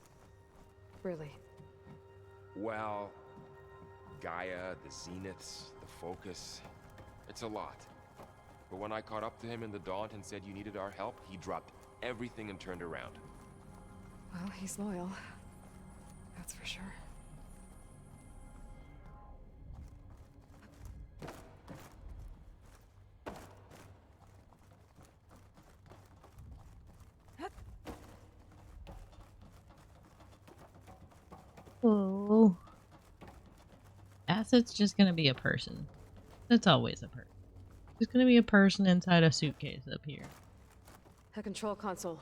Really? Well, Gaia, the Zeniths, the Focus. It's a lot. But when I caught up to him in the Daunt and said you needed our help, he dropped everything and turned around. Well, he's loyal. That's for sure. Oh. Asset's just gonna be a person. That's always a person. There's gonna be a person inside a suitcase up here. A control console.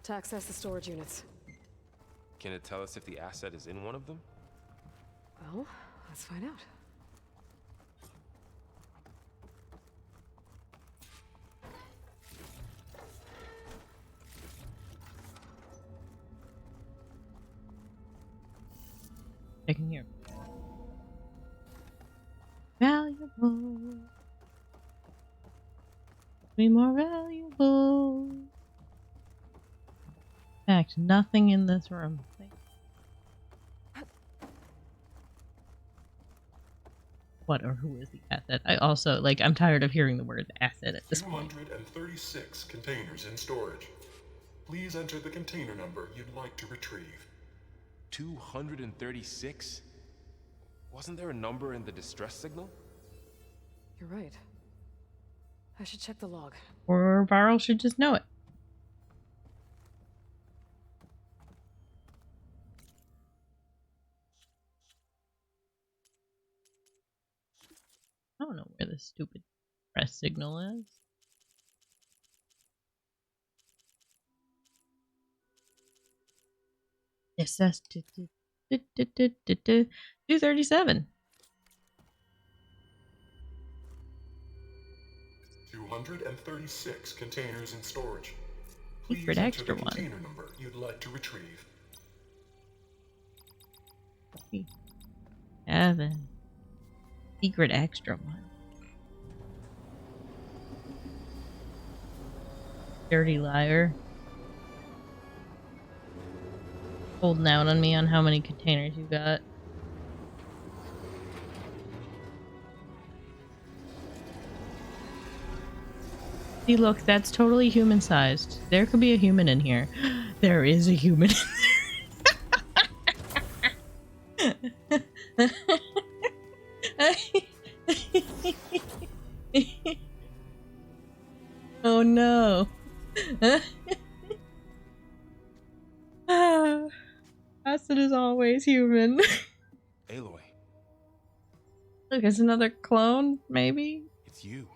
To access the storage units. Can it tell us if the asset is in one of them? Well, let's find out. Checking here. Valuable. Be more valuable. In fact, nothing in this room. What or who is the asset? I also, like, I'm tired of hearing the word asset at this point. 236 containers in storage. Please enter the container number you'd like to retrieve. 236? Wasn't there a number in the distress signal? You're right. I should check the log. Or Varl should just know it. I don't know where this stupid press signal is. Yes, that's 237. 236 containers in storage. Please Secret enter extra the one. container number you'd like to retrieve. 7. Secret extra one. Dirty liar. Holding out on me on how many containers you got. See, look, that's totally human-sized. There could be a human in here. There is a human in there. Oh no. Acid is always human. Aloy. Look, it's another clone, maybe? It's you.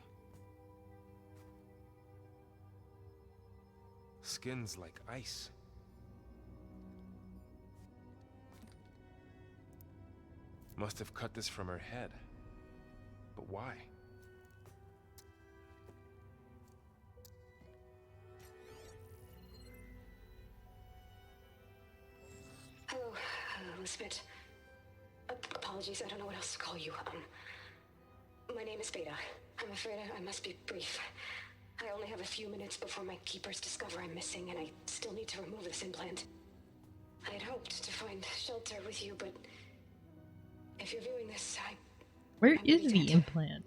Skin's like ice. Must have cut this from her head. But why? Hello, Elizabeth. Apologies, I don't know what else to call you. My name is Beta. I'm afraid I must be brief. I only have a few minutes before my keepers discover I'm missing, and I still need to remove this implant. I had hoped to find shelter with you, but if you're viewing this, Where is the implant?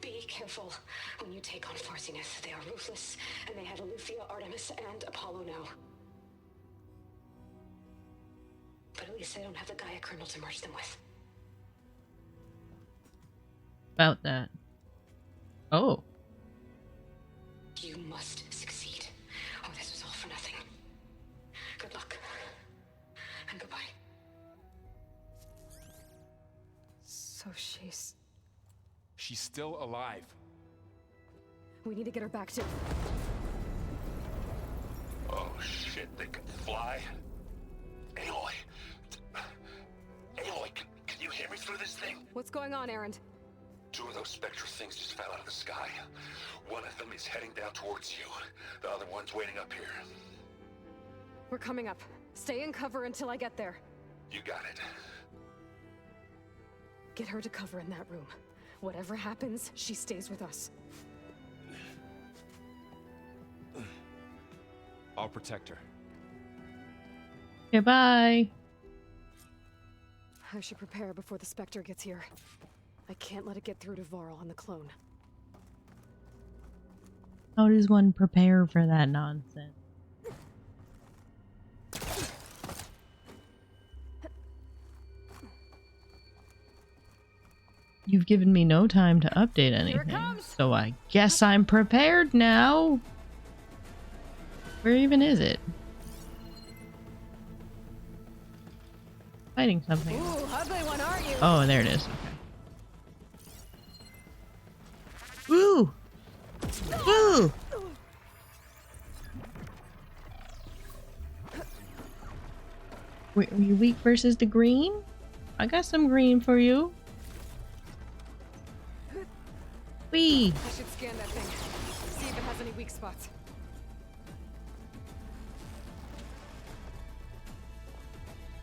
Be careful when you take on Farsineth. They are ruthless, and they have Aletheia, Artemis, and Apollo now. But at least they don't have the Gaia kernel to merge them with. About that. Oh. You must succeed, or this was all for nothing. Good luck. And goodbye. So she's still alive. We need to get her back to... Oh shit, they can fly? Aloy. Aloy, can you hear me through this thing? What's going on, Erend? 2 of those spectral things just fell out of the sky. One of them is heading down towards you. The other one's waiting up here. We're coming up. Stay in cover until I get there. You got it. Get her to cover in that room. Whatever happens, she stays with us. I'll protect her. Goodbye. I should prepare before the Spectre gets here. I can't let it get through to Varl and the clone. How does one prepare for that nonsense? You've given me no time to update anything, so I guess I'm prepared now. Where even is it? Fighting something. Ooh, ugly one, aren't you? Oh, there it is. Okay. Woo! Woo! Were you weak versus the green? I got some green for you. Wee! I should scan that thing. See if it has any weak spots.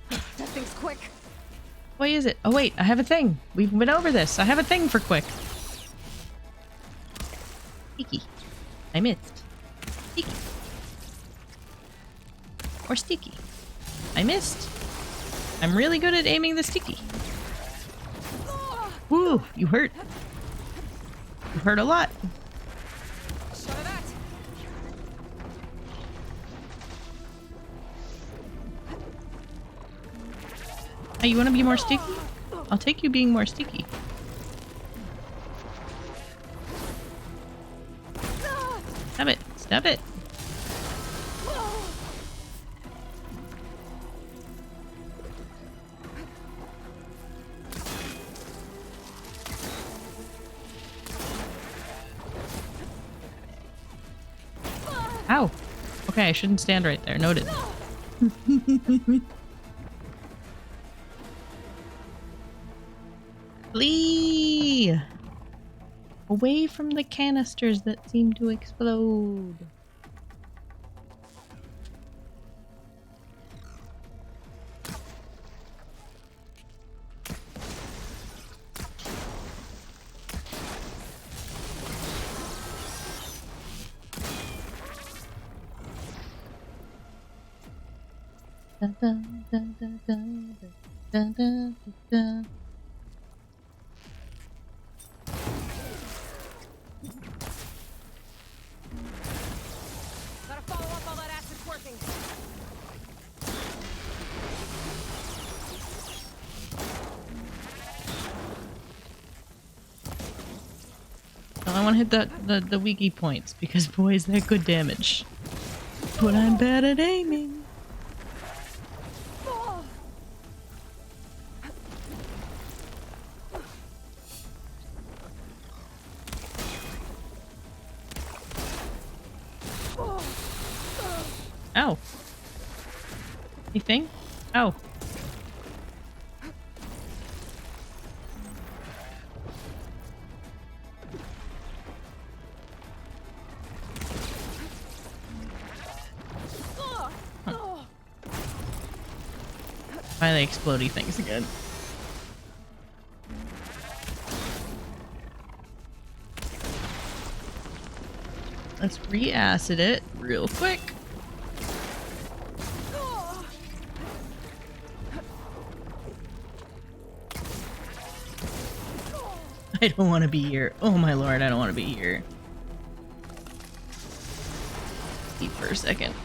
That thing's quick. What is it? Oh wait, I have a thing. We've been over this. I have a thing for quick. Sticky. I missed. Sticky. Or sticky. I missed. I'm really good at aiming the sticky. Woo! You hurt. You hurt a lot. Shot of that. Hey, you want to be more sticky? I'll take you being more sticky. Stop it. Ow. Okay, I shouldn't stand right there. Noted. Flee! Away from the canisters that seem to explode. Dun, dun, dun, dun, dun, dun, dun, dun, dun. Gotta follow up all that acid working. Well, I want to hit the wiki points because boy is that good damage. But I'm bad at aiming. Ow. Anything? Ow. Why are they explodey things again? Let's re-acid it real quick. I don't want to be here. Oh my lord, I don't want to be here. Eat for a second.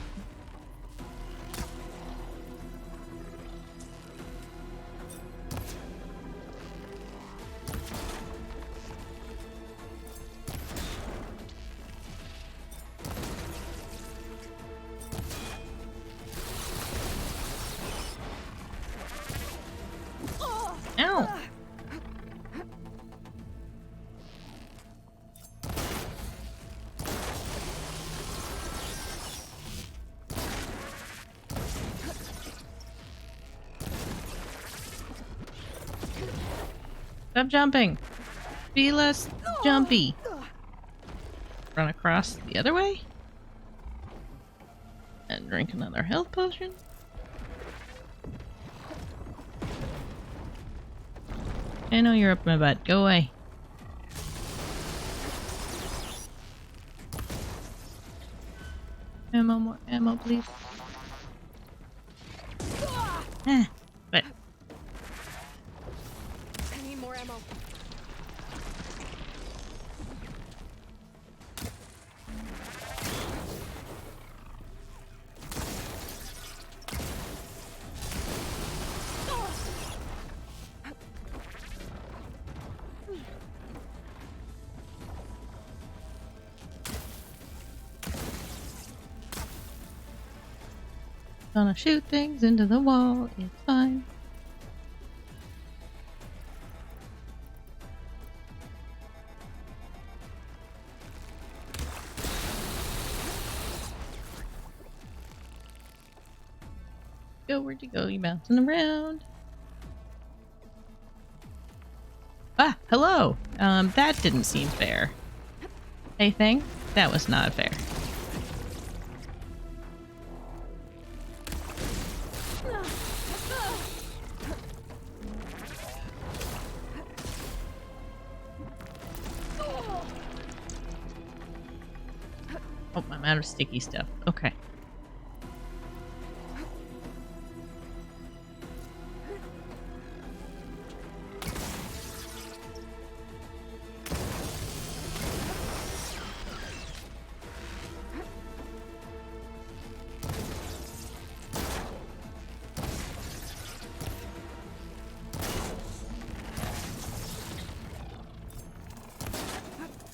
Ow! Stop jumping. Be less jumpy. Run across the other way. And drink another health potion. I know you're up my butt. Go away. Ammo, more ammo, please. But I need more ammo. gonna shoot things into the wall. It's fine. Go, where'd you go? You bouncing around. Ah, hello. That didn't seem fair. Hey, thing? That was not fair. Oh, I'm out of sticky stuff. Okay.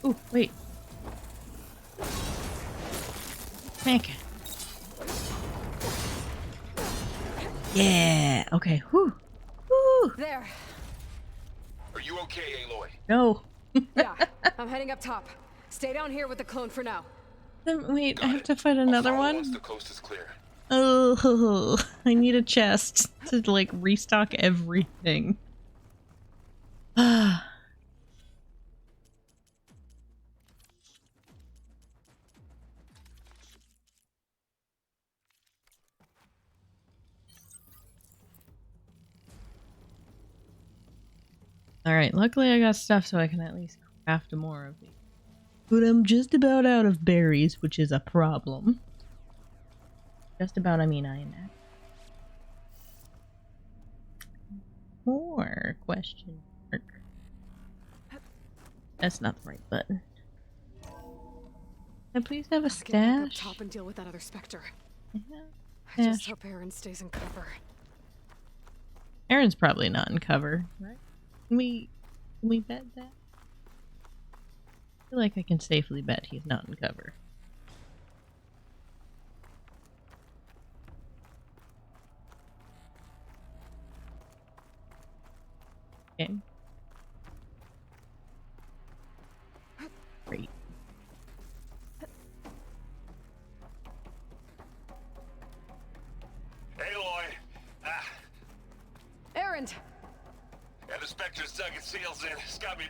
Oh, wait. Yeah. Okay. Whew. Whew. There. Are you okay, Aloy? No. Yeah, I'm heading up top. Stay down here with the clone for now. Wait, I have to fight another one? Once the coast is clear. Oh, I need a chest to, like, restock everything. Alright, luckily I got stuff so I can at least craft more of these. But I'm just about out of berries, which is a problem. Just about, I mean, I am at. More question mark. That's not the right button. Can I please have a Get back up stash? top and deal with that other specter. Yeah. I just hope Aaron stays in cover. Aaron's probably not in cover, right? Can we bet that? I feel like I can safely bet he's not in cover. Okay. Great. Aloy! Aaron! Yeah, the Spectre's dug its heels in. It's got me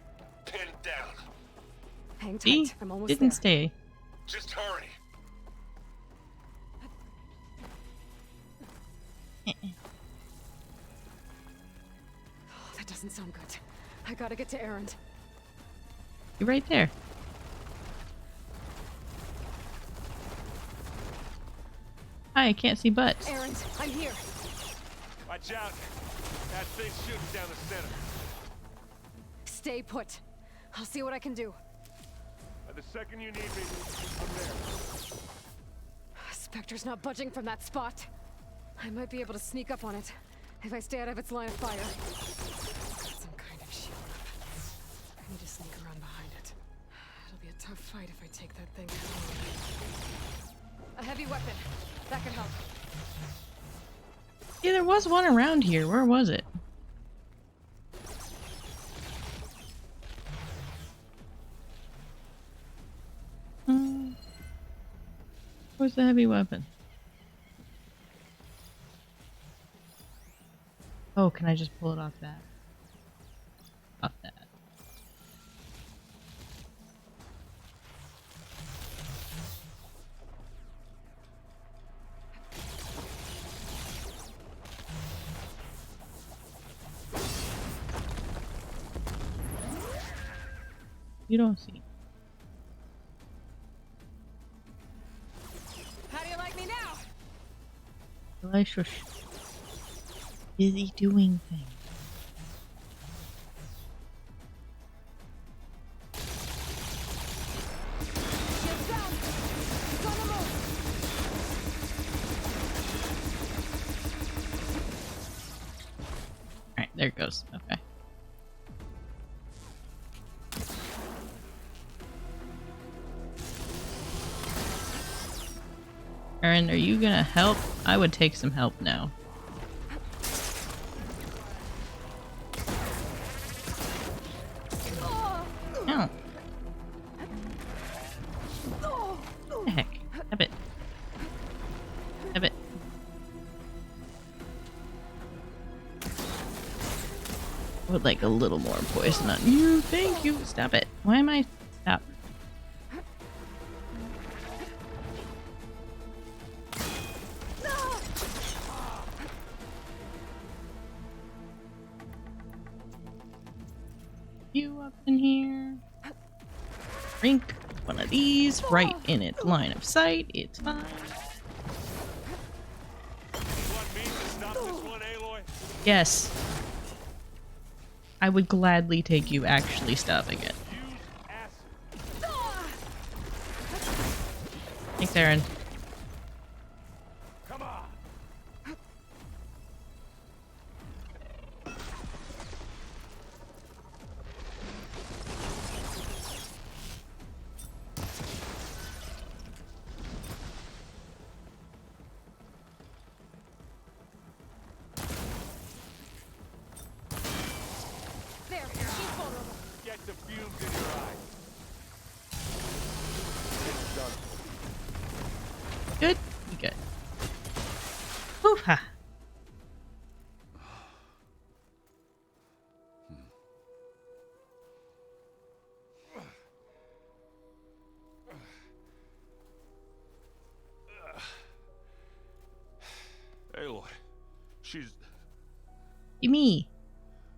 pinned down. Hang tight. See? I'm almost Didn't there. stay. Just hurry. Oh, that doesn't sound good. I gotta get to Aaron. You're right there. Hi, I can't see butts. Aaron, I'm here. Watch out. That thing's shooting down the center. Stay put. I'll see what I can do. The second you need me, from there. Spectre's not budging from that spot. I might be able to sneak up on it if I stay out of its line of fire. Some kind of shield up. I need to sneak around behind it. It'll be a tough fight if I take that thing head on. A heavy weapon. That could help. Yeah, there was one around here. Where was it? Where's the heavy weapon? Oh, can I just pull it off that? Off that. You don't see. How do you like me now? Elisha busy doing things. Get down! Gonna move! Alright, there it goes. Okay. Aaron, are you gonna help? I would take some help now. Ow. What the heck? Have it. Have it. I would like a little more poison on you. Thank you. Stop it. Why am I... Stop. You up in here. Drink one of these right in its line of sight. It's fine. Yes. I would gladly take you actually stopping it. Thanks, Aaron. Come on. Hoo-ha. Aloy, she's... Me.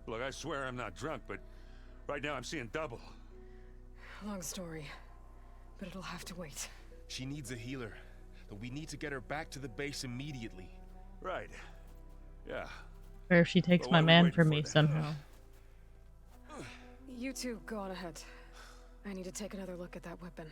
Look, I swear I'm not drunk, but right now I'm seeing double. Long story, but it'll have to wait. She needs a healer, but we need to get her back to the base immediately. Right. Yeah. Or if she takes Well, my what are we man waiting from for me then? somehow. You two, go on ahead. I need to take another look at that weapon.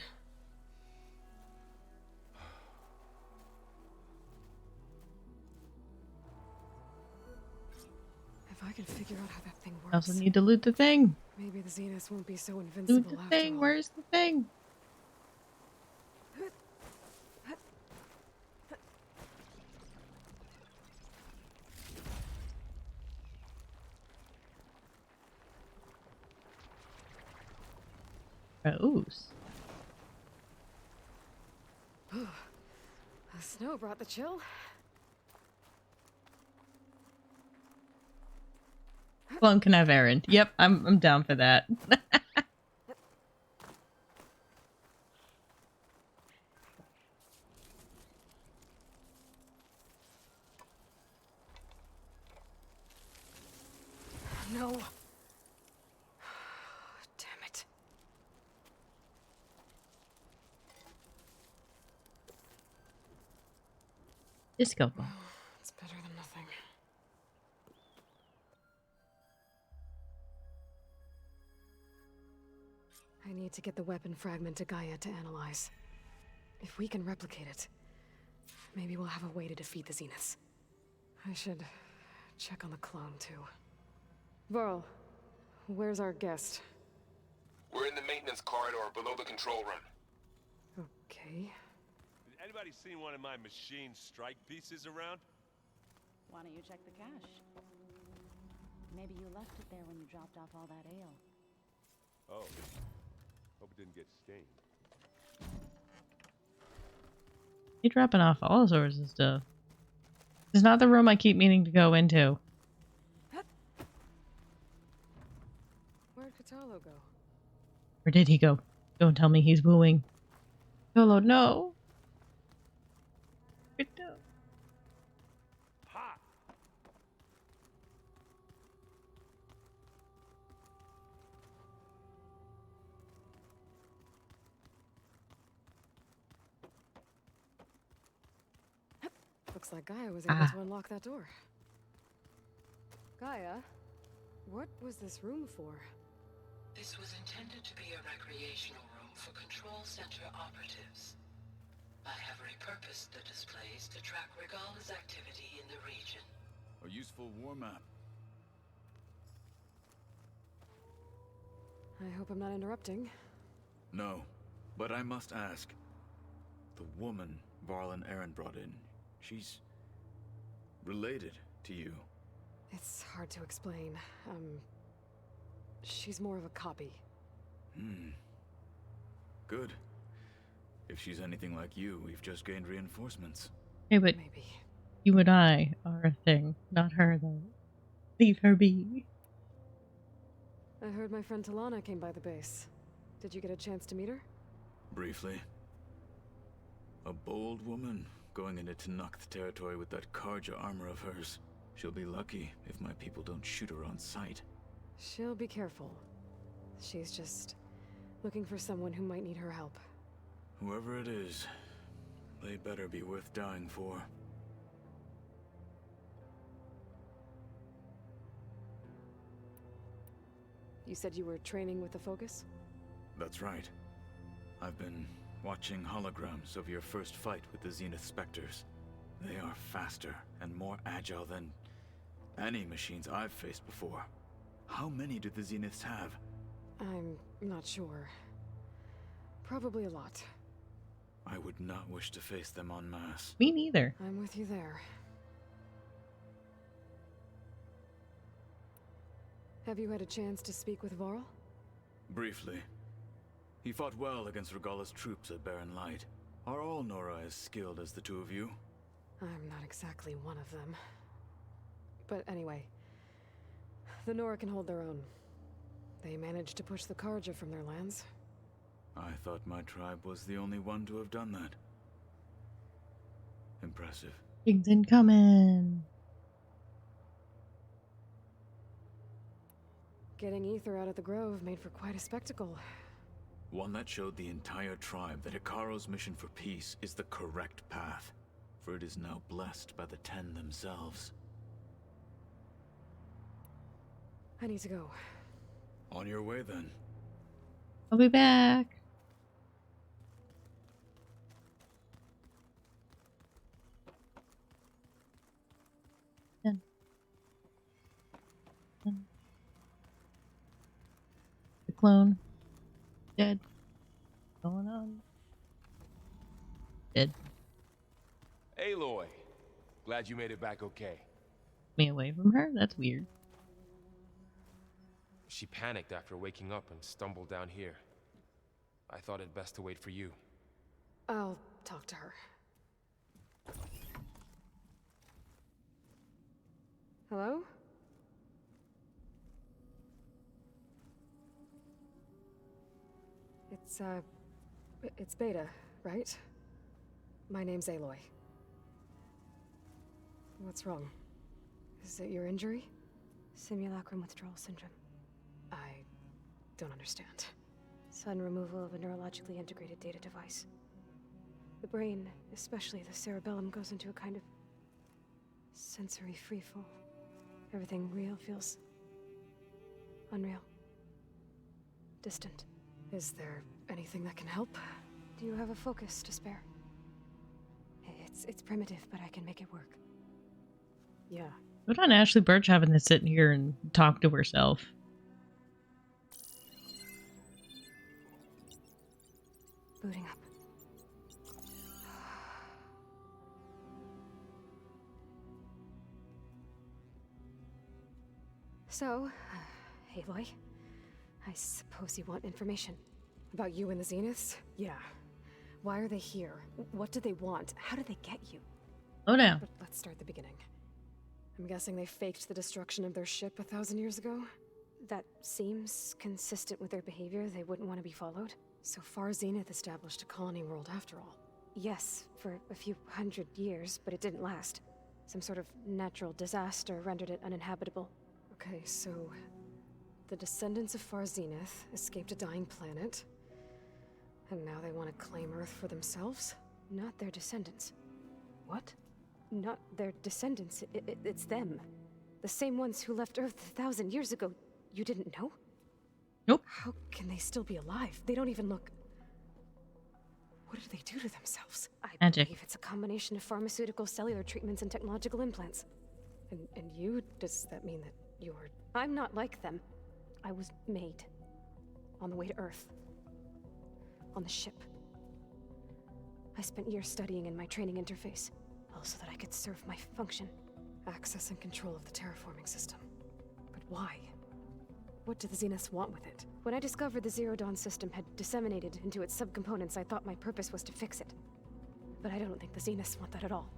If I can figure out how that thing works. I also need to loot the thing. Maybe the Zeniths won't be so invincible Loot the after thing. all. Where's the thing? Rose. The snow brought the chill. Clone can have errand. Yep, I'm down for that. No. Damn it. Disco ball. It's better than nothing. I need to get the weapon fragment to Gaia to analyze. If we can replicate it, maybe we'll have a way to defeat the Zeniths. I should check on the clone, too. Varl, where's our guest? We're in the maintenance corridor below the control room. Okay. Anybody seen one of my machine strike pieces around? Why don't you check the cache? Maybe you left it there when you dropped off all that ale. Oh. Hope it didn't get stained. You're dropping off all sorts of stuff. It's not the room I keep meaning to go into. Where'd Katalo go? Where did he go? Don't tell me he's wooing. Yolo, no. Looks like Gaia was able to unlock that door. Gaia, what was this room for? This was intended to be a recreational room for Control Center operatives. I have repurposed the displays to track Regala's activity in the region. A useful war map. I hope I'm not interrupting. No, but I must ask. The woman Varl and Aaron brought in, she's related to you. It's hard to explain. She's more of a copy. Good. If she's anything like you, we've just gained reinforcements. Hey, but maybe you and I are a thing, not her though. Leave her be. I heard my friend Talana came by the base. Did you get a chance to meet her? Briefly. A bold woman going into Tanakh territory with that Karja armor of hers. She'll be lucky if my people don't shoot her on sight. She'll be careful. She's just looking for someone who might need her help. Whoever it is, they better be worth dying for. You said you were training with the Focus? That's right. I've been watching holograms of your first fight with the Zenith Spectres. They are faster and more agile than any machines I've faced before. How many do the Zeniths have? I'm not sure. Probably a lot. I would not wish to face them en masse. Me neither. I'm with you there. Have you had a chance to speak with Varl? Briefly. He fought well against Regala's troops at Barren Light. Are all Nora as skilled as the two of you? I'm not exactly one of them. But anyway, the Nora can hold their own. They managed to push the Karja from their lands. I thought my tribe was the only one to have done that. Impressive. Pigs incoming. Getting Ether out of the Grove made for quite a spectacle. One that showed the entire tribe that Hikaro's mission for peace is the correct path, for it is now blessed by the Ten themselves. I need to go. On your way, then. I'll be back. The clone. Dead. Going on. Dead. Aloy, glad you made it back okay. Me away from her? That's weird. She panicked after waking up and stumbled down here. I thought it best to wait for you. I'll talk to her. Hello? It's Beta, right? My name's Aloy. What's wrong? Is it your injury? Simulacrum withdrawal syndrome. I don't understand. Sudden removal of a neurologically integrated data device. The brain, especially the cerebellum, goes into a kind of sensory freefall. Everything real feels unreal. Distant. Is there anything that can help? Do you have a focus to spare? It's primitive, but I can make it work. Yeah. What on Ashley Birch having to sit here and talk to herself? Booting up. So, Aloy, I suppose you want information about you and the Zeniths? Yeah. Why are they here? What do they want? How did they get you? Oh, no. But let's start at the beginning. I'm guessing they faked the destruction of their ship 1,000 years ago? That seems consistent with their behavior. They wouldn't want to be followed. So far, Zenith established a colony world after all. Yes, for a few hundred years, but it didn't last. Some sort of natural disaster rendered it uninhabitable. Okay, so the descendants of Far Zenith escaped a dying planet, and now they want to claim Earth for themselves? Not their descendants. What? Not their descendants. It's them. The same ones who left Earth 1,000 years ago. You didn't know? Nope. How can they still be alive? They don't even look... What do they do to themselves? I believe it's a combination of pharmaceutical, cellular treatments, and technological implants. And you? Does that mean that you're... I'm not like them. I was made. On the way to Earth. On the ship. I spent years studying in my training interface, all so that I could serve my function. Access and control of the terraforming system. But why? What do the Zeniths want with it? When I discovered the Zero Dawn system had disseminated into its subcomponents, I thought my purpose was to fix it. But I don't think the Zeniths want that at all.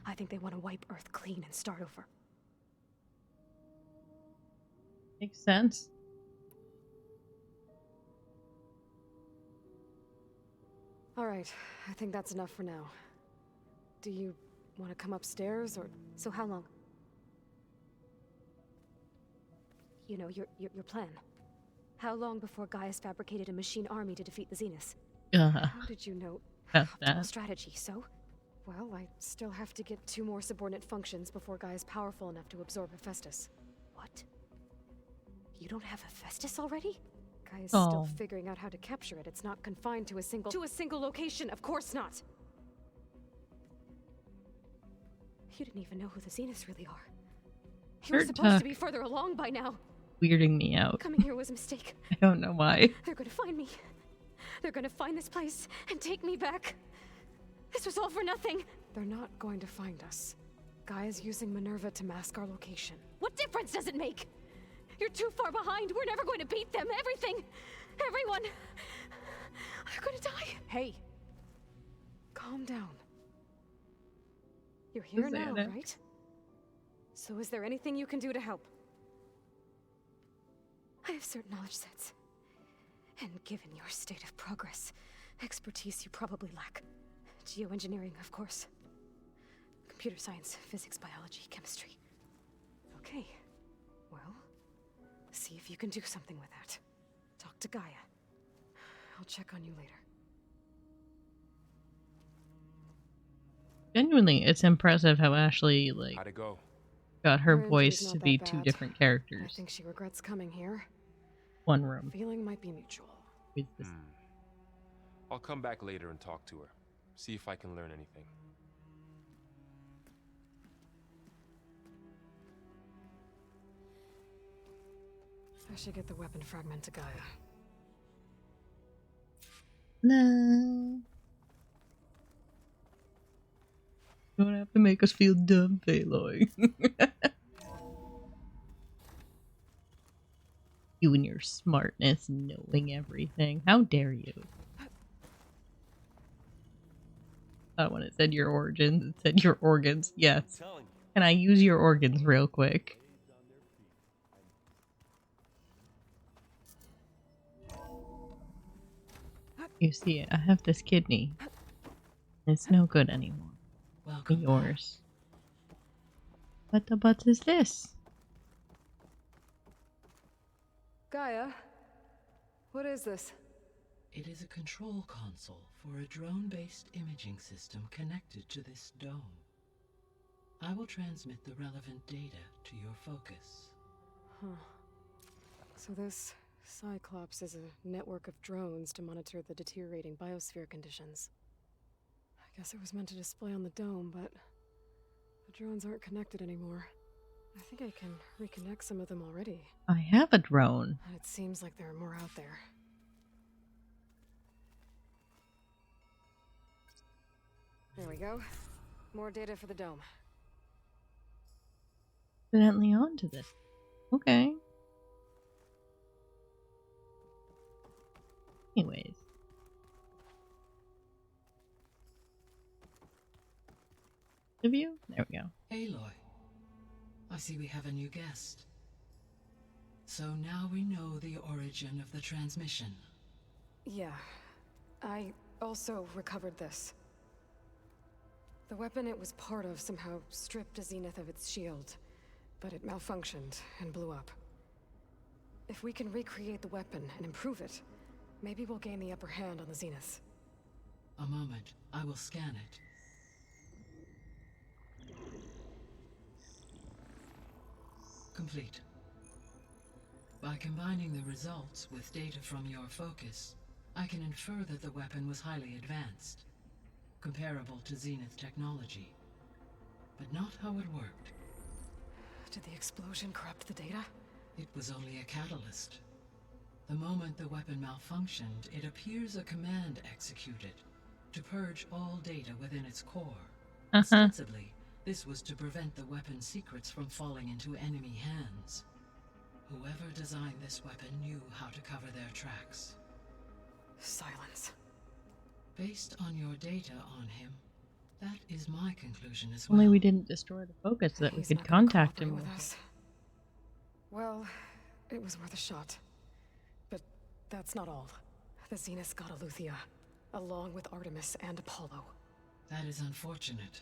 I think they want to wipe Earth clean and start over. Makes sense. Alright, I think that's enough for now. Do you want to come upstairs, or... So how long? You know, your plan. How long before Gaia's fabricated a machine army to defeat the Zeniths? How did you know? Optimal strategy, so? Well, I still have to get 2 more subordinate functions before Gaia's powerful enough to absorb Hephaestus. What? You don't have Hephaestus already? Gaia's still figuring out how to capture it. It's not confined to a single... To a single location, of course not! You didn't even know who the Zeniths really are. You were supposed to be further along by now. Weirding me out. Coming here was a mistake. I don't know why. They're gonna find me. They're gonna find this place and take me back. This was all for nothing. They're not going to find us. Gaia's using Minerva to mask our location. What difference does it make? You're too far behind. We're never going to beat them. Everything. Everyone. They're gonna die. Hey. Calm down. You're here now, Susanna. right? So is there anything you can do to help? I have certain knowledge sets. And given your state of progress, expertise you probably lack. Geoengineering, of course. Computer science, physics, biology, chemistry. Okay. Well, see if you can do something with that. Talk to Gaia. I'll check on you later. Genuinely, it's impressive how Ashley, like, How'd it go? got her injury's voice not to that be two bad. different I characters. think she regrets coming here. One room. Feeling might be mutual. I'll come back later and talk to her. See if I can learn anything. I should get the weapon fragment to Gaia. No. You don't have to make us feel dumb, Aloy. You and your smartness, knowing everything. How dare you? When it said your origins, it said your organs. Yes. Can I use your organs real quick? You see, I have this kidney. It's no good anymore. Welcome yours. What the butts is this? Gaia, what is this? It is a control console for a drone-based imaging system connected to this dome. I will transmit the relevant data to your focus. Huh. So this Cyclops is a network of drones to monitor the deteriorating biosphere conditions. I guess it was meant to display on the dome, but the drones aren't connected anymore. I think I can reconnect some of them already. I have a drone. And it seems like there are more out there. There we go. More data for the dome. Evidently onto this. Okay. Anyways. The view? There we go. Aloy, I see we have a new guest. So now we know the origin of the transmission. Yeah. I also recovered this. The weapon it was part of somehow stripped Zenith of its shield, but it malfunctioned and blew up. If we can recreate the weapon and improve it, maybe we'll gain the upper hand on the Zenith. A moment, I will scan it. Complete. By combining the results with data from your focus, I can infer that the weapon was highly advanced, comparable to Zenith technology, but not how it worked. Did the explosion corrupt the data? It was only a catalyst. The moment the weapon malfunctioned, it appears a command executed to purge all data within its core. Ostensibly, this was to prevent the weapon's secrets from falling into enemy hands. Whoever designed this weapon knew how to cover their tracks. Silence. Based on your data on him, that is my conclusion as well. Only we didn't destroy the focus so that we could contact him with us. Well, it was worth a shot. But that's not all. The Zenith got Aletheia, along with Artemis and Apollo. That is unfortunate.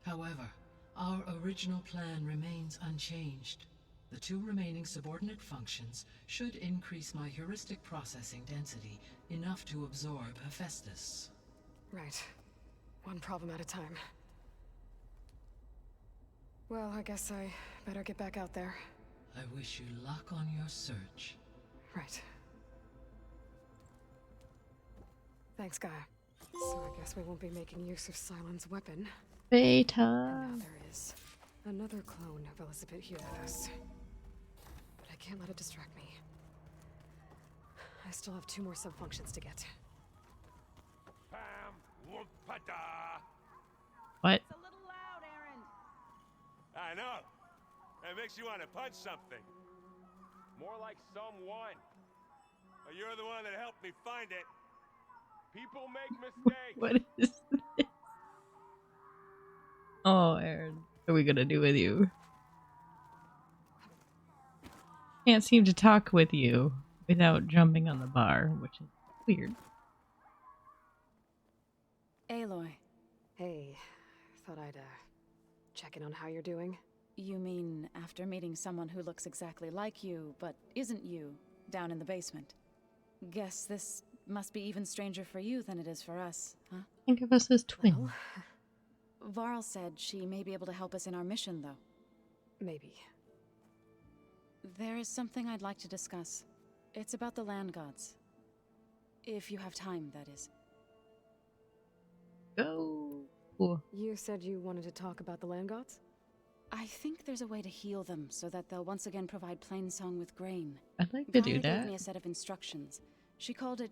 However, our original plan remains unchanged. The two remaining subordinate functions should increase my heuristic processing density enough to absorb Hephaestus. Right. One problem at a time. Well, I guess I better get back out there. I wish you luck on your search. Right. Thanks, Gaia. So I guess we won't be making use of Cylon's weapon. Beta. And now there is another clone of Elizabeth here with us. But I can't let it distract me. I still have 2 more sub-functions to get. What? It's a little loud, Aaron. I know. It makes you want to punch something. More like someone. You're the one that helped me find it. People make mistakes. What is this? Oh, Aaron, what are we gonna do with you? Can't seem to talk with you without jumping on the bar, which is weird. Aloy. Hey, thought I'd, check in on how you're doing. You mean after meeting someone who looks exactly like you, but isn't you, down in the basement? Guess this must be even stranger for you than it is for us, huh? Think of us as twins. Well, Varl said she may be able to help us in our mission, though. maybe. There is something I'd like to discuss. It's about the land gods. If you have time, that is. Go. You said you wanted to talk about the land gods? I think there's a way to heal them so that they'll once again provide Plainsong with grain. I'd like to do Gaia that. gave me a set of instructions. She called it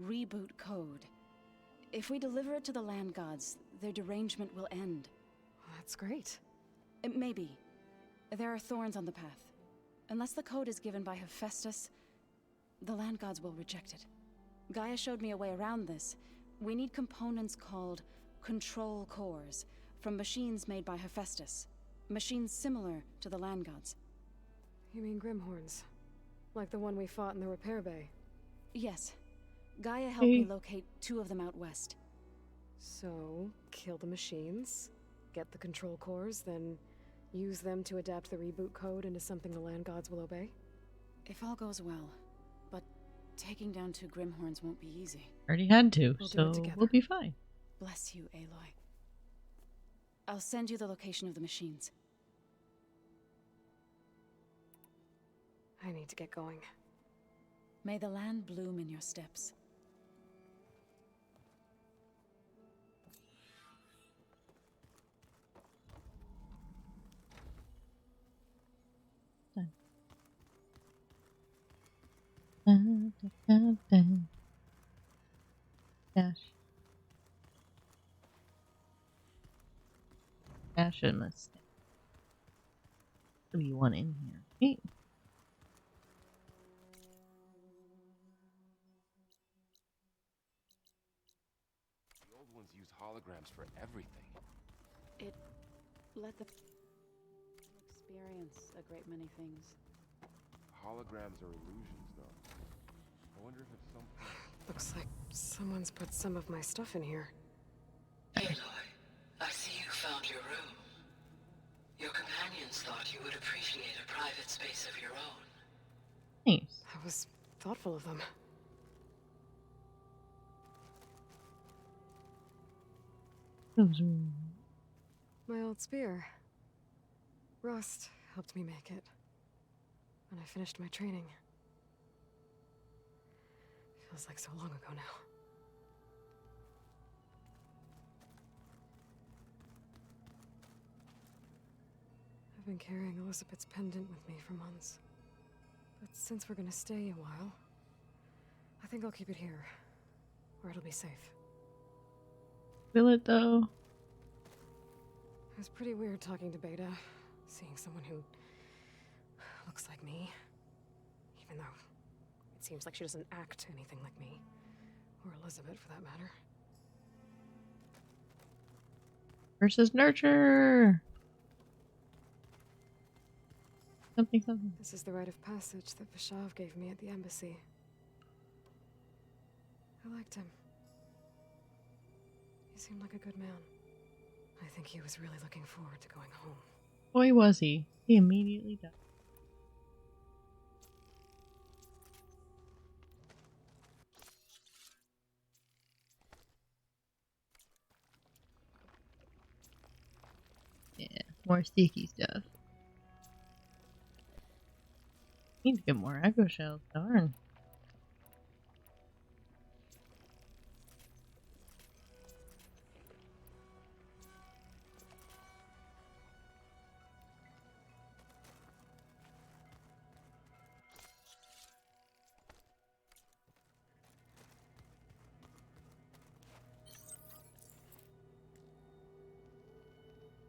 reboot code. If we deliver it to the land gods, their derangement will end. That's great. Maybe. There are thorns on the path. Unless the code is given by Hephaestus, the land gods will reject it. Gaia showed me a way around this. We need components called control cores from machines made by Hephaestus. Machines similar to the land gods. You mean Grimhorns? Like the one we fought in the repair bay? Yes. Gaia helped me locate 2 of them out west. So, kill the machines, get the control cores, then use them to adapt the reboot code into something the land gods will obey? If all goes well. But taking down 2 Grimhorns won't be easy. Already had to, We'll do so it together. we'll be fine. Bless you, Aloy. I'll send you the location of the machines. I need to get going. May the land bloom in your steps. Dash. Dash and let's be one in here. Hey. The old ones used holograms for everything. It let the experience a great many things. Holograms are illusions, though. I wonder if at some point... Looks like someone's put some of my stuff in here. Aloy, I see you found your room. Your companions thought you would appreciate a private space of your own. Nice. That was thoughtful of them. My old spear. Rust helped me make it. When I finished my training. Feels like so long ago now. I've been carrying Elizabeth's pendant with me for months. But since we're gonna stay a while, I think I'll keep it here, where it'll be safe. Will it though? It was pretty weird talking to Beta, seeing someone who looks like me. Even though it seems like she doesn't act anything like me. Or Elizabeth, for that matter. Versus nurture. Something. This is the rite of passage that Vishav gave me at the embassy. I liked him. He seemed like a good man. I think he was really looking forward to going home. Boy, was he. He immediately died. Yeah, more sticky stuff. Need to get more echo shells, darn.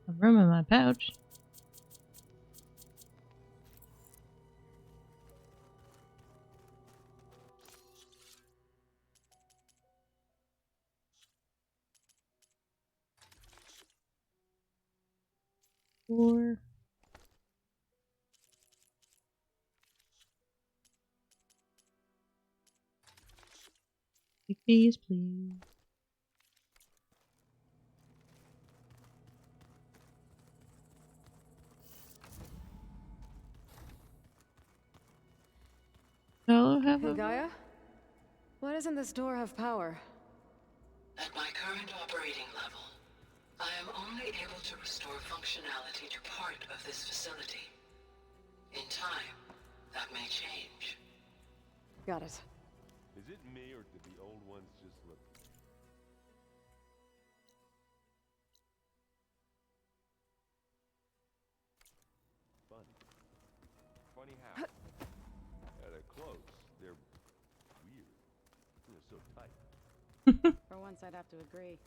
Some room in my pouch. 4. Take these, please. Hello, Hey, Gaia? Why doesn't this door have power? At my current operating level, I am only able to restore functionality to part of this facility. In time, that may change. Got it. Is it me, or did the old ones just look... funny? Funny how? They're close. They're weird. They're so tight. For once, I'd have to agree.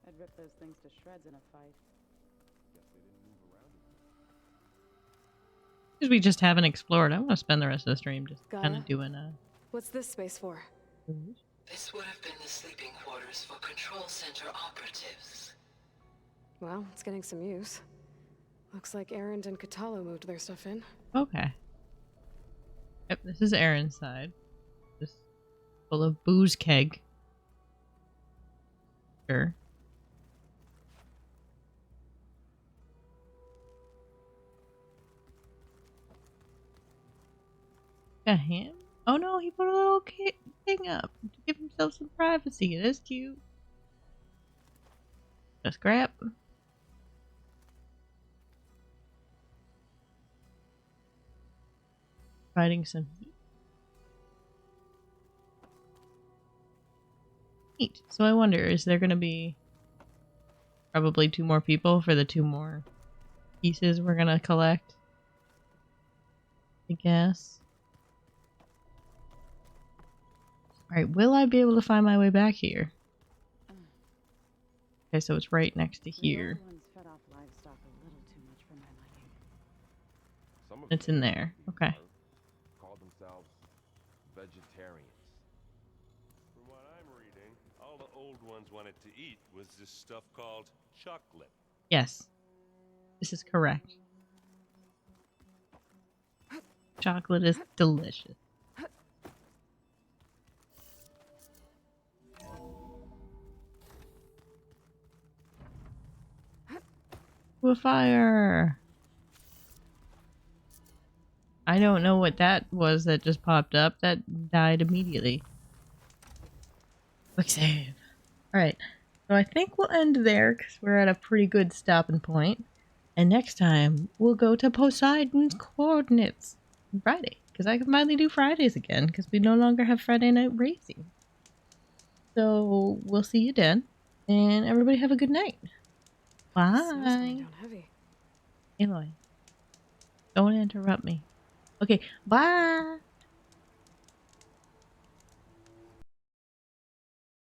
I'd rip those things to shreds in a fight. Guess they didn't move around as much. Because we just haven't explored. I want to spend the rest of the stream just kind Gaia? of doing a... What's this space for? This would have been the sleeping quarters for control center operatives. Well, it's getting some use. Looks like Erend and Katalo moved their stuff in. Okay. Yep, this is Aaron's side. Just full of booze keg. Sure. Got him? Oh no, he put a little thing up to give himself some privacy. It is cute. A scrap. Fighting some heat. So I wonder, is there going to be probably 2 more people for the 2 more pieces we're going to collect? I guess. Alright, will I be able to find my way back here? Okay, so it's right next to here. It's in there. Okay. Call themselves vegetarians. From what I'm reading, all the old ones wanted to eat was this stuff called chocolate. Yes. This is correct. Chocolate is delicious. With fire. I don't know what that was that just popped up. That died immediately. Quick save. Alright. So I think we'll end there because we're at a pretty good stopping point. And next time, we'll go to Poseidon's coordinates on Friday. Because I can finally do Fridays again because we no longer have Friday night racing. So we'll see you then. And everybody have a good night. Bye. Aloy, don't interrupt me. Okay, bye.